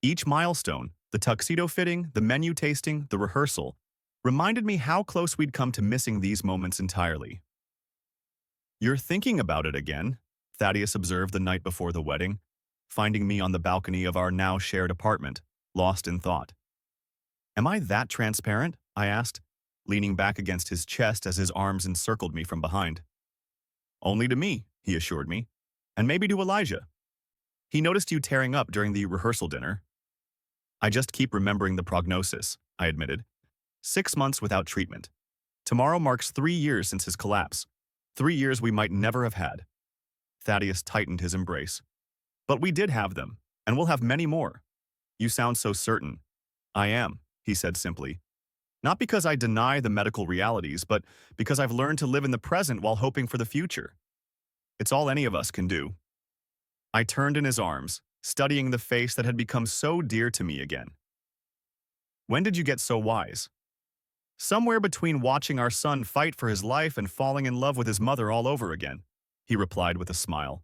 Each milestone, the tuxedo fitting, the menu tasting, the rehearsal, reminded me how close we'd come to missing these moments entirely. "You're thinking about it again," Thaddeus observed the night before the wedding, finding me on the balcony of our now shared apartment, lost in thought. "Am I that transparent?" I asked, leaning back against his chest as his arms encircled me from behind. "Only to me," he assured me, "and maybe to Elijah. He noticed you tearing up during the rehearsal dinner." "I just keep remembering the prognosis," I admitted. 6 months without treatment. Tomorrow marks 3 years since his collapse. 3 years we might never have had. Thaddeus tightened his embrace. "But we did have them, and we'll have many more." "You sound so certain." "I am," he said simply. "Not because I deny the medical realities, but because I've learned to live in the present while hoping for the future. It's all any of us can do." I turned in his arms, studying the face that had become so dear to me again. "When did you get so wise?" "Somewhere between watching our son fight for his life and falling in love with his mother all over again," he replied with a smile.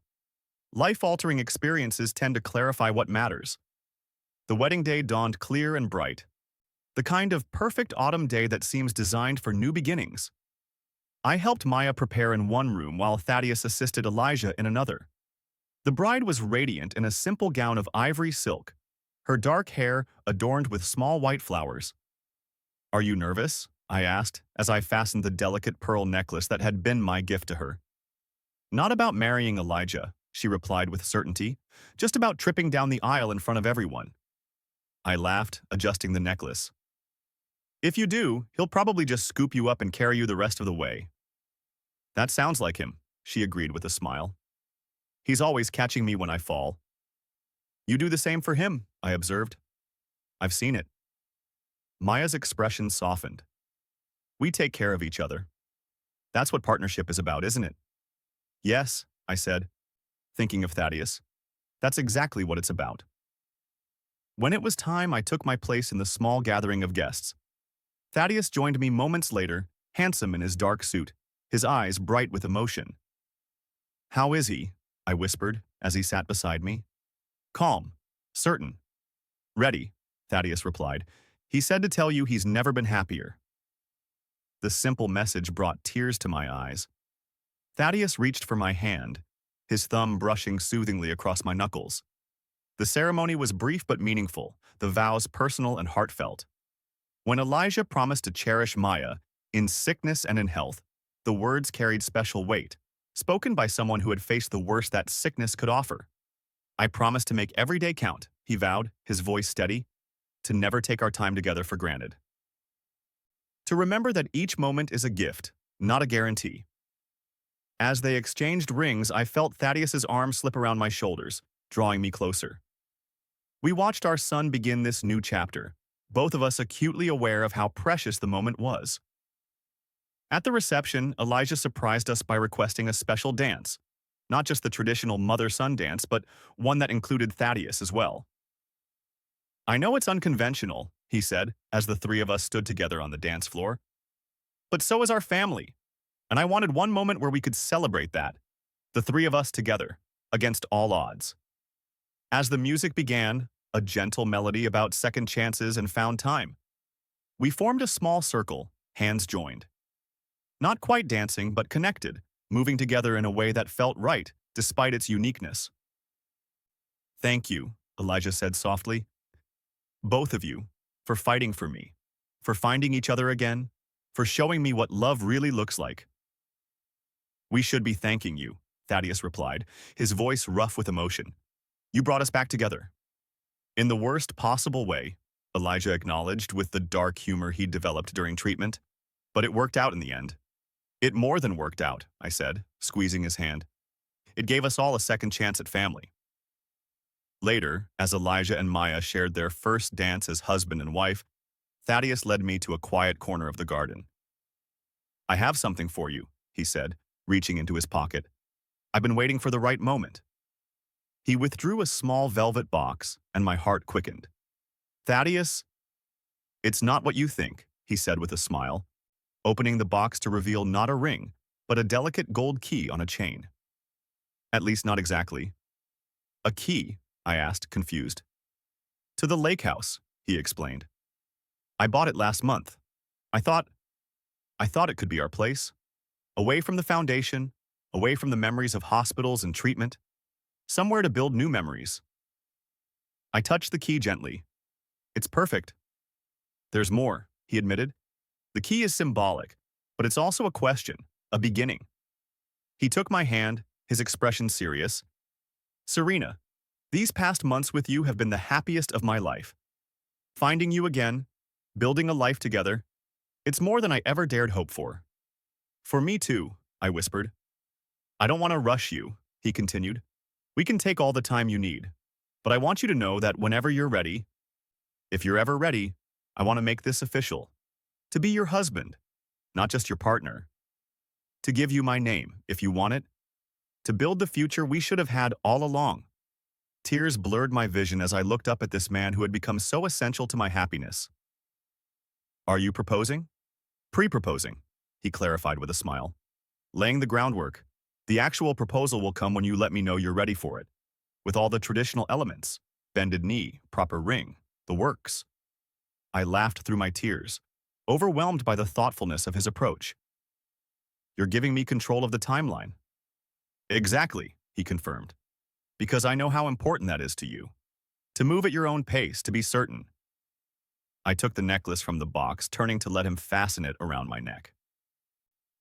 "Life-altering experiences tend to clarify what matters." The wedding day dawned clear and bright, the kind of perfect autumn day that seems designed for new beginnings. I helped Maya prepare in one room while Thaddeus assisted Elijah in another. The bride was radiant in a simple gown of ivory silk, her dark hair adorned with small white flowers. "Are you nervous?" I asked as I fastened the delicate pearl necklace that had been my gift to her. "Not about marrying Elijah," she replied with certainty, "just about tripping down the aisle in front of everyone." I laughed, adjusting the necklace. "If you do, he'll probably just scoop you up and carry you the rest of the way." "That sounds like him," she agreed with a smile. "He's always catching me when I fall." "You do the same for him," I observed. "I've seen it." Maya's expression softened. "We take care of each other. That's what partnership is about, isn't it?" "Yes," I said, thinking of Thaddeus. "That's exactly what it's about." When it was time, I took my place in the small gathering of guests. Thaddeus joined me moments later, handsome in his dark suit, his eyes bright with emotion. "How is he?" I whispered as he sat beside me. "Calm, certain, ready," Thaddeus replied. "He said to tell you he's never been happier." The simple message brought tears to my eyes. Thaddeus reached for my hand, his thumb brushing soothingly across my knuckles. The ceremony was brief but meaningful, the vows personal and heartfelt. When Elijah promised to cherish Maya, in sickness and in health, the words carried special weight, spoken by someone who had faced the worst that sickness could offer. "I promise to make every day count," he vowed, his voice steady, "to never take our time together for granted. To remember that each moment is a gift, not a guarantee." As they exchanged rings, I felt Thaddeus's arm slip around my shoulders, drawing me closer. We watched our son begin this new chapter, both of us acutely aware of how precious the moment was. At the reception, Elijah surprised us by requesting a special dance, not just the traditional mother-son dance, but one that included Thaddeus as well. "I know it's unconventional," he said, as the three of us stood together on the dance floor. "But so is our family, and I wanted one moment where we could celebrate that, the three of us together, against all odds." As the music began, a gentle melody about second chances and found time, we formed a small circle, hands joined. Not quite dancing, but connected, moving together in a way that felt right, despite its uniqueness. "Thank you," Elijah said softly. "Both of you, for fighting for me, for finding each other again, for showing me what love really looks like." "We should be thanking you," Thaddeus replied, his voice rough with emotion. "You brought us back together." "In the worst possible way," Elijah acknowledged with the dark humor he'd developed during treatment. "But it worked out in the end." "It more than worked out," I said, squeezing his hand. "It gave us all a second chance at family." Later, as Elijah and Maya shared their first dance as husband and wife, Thaddeus led me to a quiet corner of the garden. "I have something for you," he said, reaching into his pocket. "I've been waiting for the right moment." He withdrew a small velvet box, and my heart quickened. "Thaddeus, it's not what you think," he said with a smile, opening the box to reveal not a ring, but a delicate gold key on a chain. "At least not exactly." "A key?" I asked, confused. "To the lake house," he explained. "I bought it last month. I thought it could be our place. Away from the foundation, away from the memories of hospitals and treatment. Somewhere to build new memories." I touched the key gently. "It's perfect." "There's more," he admitted. "The key is symbolic, but it's also a question, a beginning." He took my hand, his expression serious. "Serena, these past months with you have been the happiest of my life. Finding you again, building a life together, it's more than I ever dared hope for." "For me too," I whispered. "I don't want to rush you," he continued. "We can take all the time you need, but I want you to know that whenever you're ready, if you're ever ready, I want to make this official. To be your husband, not just your partner. To give you my name, if you want it. To build the future we should have had all along." Tears blurred my vision as I looked up at this man who had become so essential to my happiness. "Are you proposing?" "Pre-proposing," he clarified with a smile. "Laying the groundwork. The actual proposal will come when you let me know you're ready for it. With all the traditional elements. Bended knee, proper ring, the works." I laughed through my tears, overwhelmed by the thoughtfulness of his approach. "You're giving me control of the timeline." "Exactly," he confirmed. "Because I know how important that is to you. To move at your own pace, to be certain." I took the necklace from the box, turning to let him fasten it around my neck.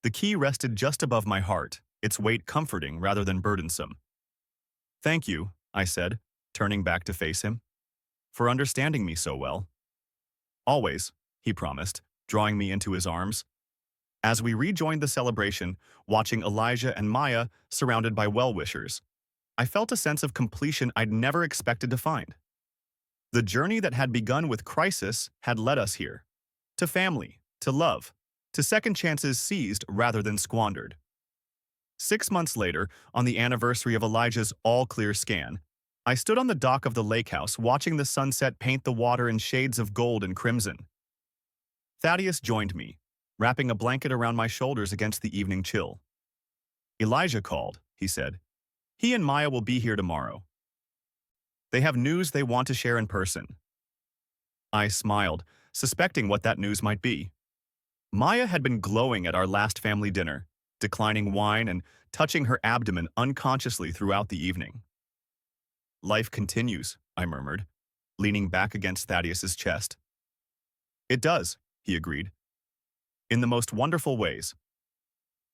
The key rested just above my heart, its weight comforting rather than burdensome. "Thank you," I said, turning back to face him, "for understanding me so well." "Always," he promised, drawing me into his arms. As we rejoined the celebration, watching Elijah and Maya surrounded by well-wishers, I felt a sense of completion I'd never expected to find. The journey that had begun with crisis had led us here. To family, to love, to second chances seized rather than squandered. 6 months later, on the anniversary of Elijah's all-clear scan, I stood on the dock of the lake house watching the sunset paint the water in shades of gold and crimson. Thaddeus joined me, wrapping a blanket around my shoulders against the evening chill. "Elijah called," he said. "He and Maya will be here tomorrow. They have news they want to share in person." I smiled, suspecting what that news might be. Maya had been glowing at our last family dinner, declining wine and touching her abdomen unconsciously throughout the evening. "Life continues," I murmured, leaning back against Thaddeus's chest. "It does," he agreed. "In the most wonderful ways."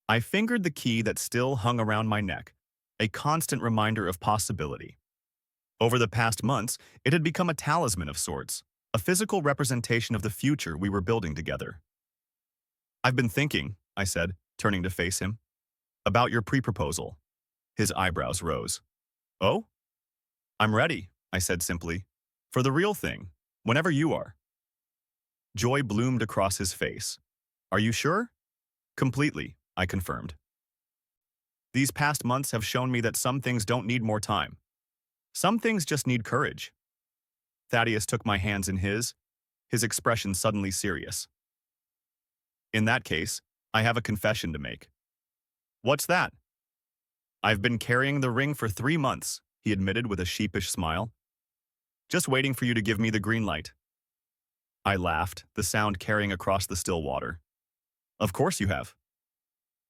I fingered the key that still hung around my neck, a constant reminder of possibility. Over the past months, it had become a talisman of sorts, a physical representation of the future we were building together. "I've been thinking," I said, turning to face him, "about your pre-proposal." His eyebrows rose. "Oh?" "I'm ready," I said simply. "For the real thing, whenever you are." Joy bloomed across his face. "Are you sure?" "Completely," I confirmed. "These past months have shown me that some things don't need more time. Some things just need courage." Thaddeus took my hands in his expression suddenly serious. "In that case, I have a confession to make." "What's that?" "I've been carrying the ring for 3 months," he admitted with a sheepish smile. "Just waiting for you to give me the green light." I laughed, the sound carrying across the still water. "Of course you have."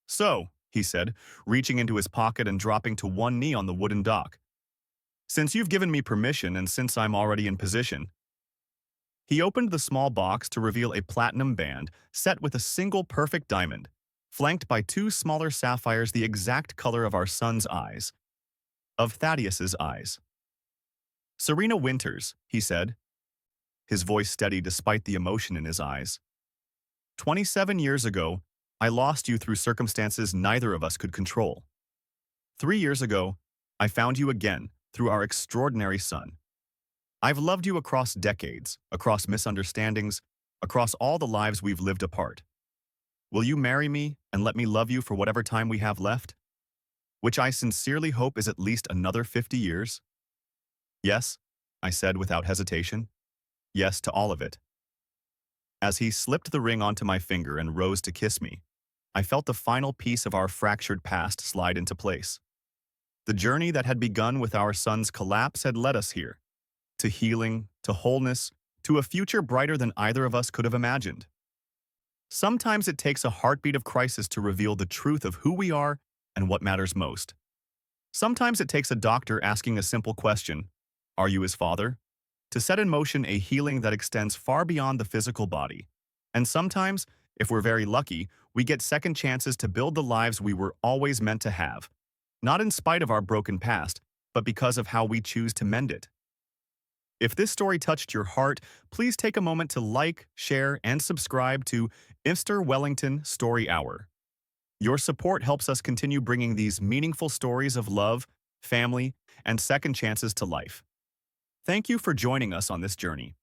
"So, he said, reaching into his pocket and dropping to one knee on the wooden dock. Since you've given me permission and since I'm already in position, he opened the small box to reveal a platinum band set with a single perfect diamond, flanked by two smaller sapphires the exact color of our son's eyes, of Thaddeus's eyes. Serena Winters, he said, his voice steady despite the emotion in his eyes. 27 years ago, I lost you through circumstances neither of us could control. 3 years ago, I found you again through our extraordinary son. I've loved you across decades, across misunderstandings, across all the lives we've lived apart. Will you marry me and let me love you for whatever time we have left? Which I sincerely hope is at least another 50 years? Yes, I said without hesitation. Yes to all of it. As he slipped the ring onto my finger and rose to kiss me, I felt the final piece of our fractured past slide into place. The journey that had begun with our son's collapse had led us here, to healing, to wholeness, to a future brighter than either of us could have imagined. Sometimes it takes a heartbeat of crisis to reveal the truth of who we are and what matters most. Sometimes it takes a doctor asking a simple question, "Are you his father?" to set in motion a healing that extends far beyond the physical body. And sometimes, if we're very lucky, we get second chances to build the lives we were always meant to have, not in spite of our broken past, but because of how we choose to mend it. If this story touched your heart, please take a moment to like, share, and subscribe to MR Wellington Story Hour. Your support helps us continue bringing these meaningful stories of love, family, and second chances to life. Thank you for joining us on this journey.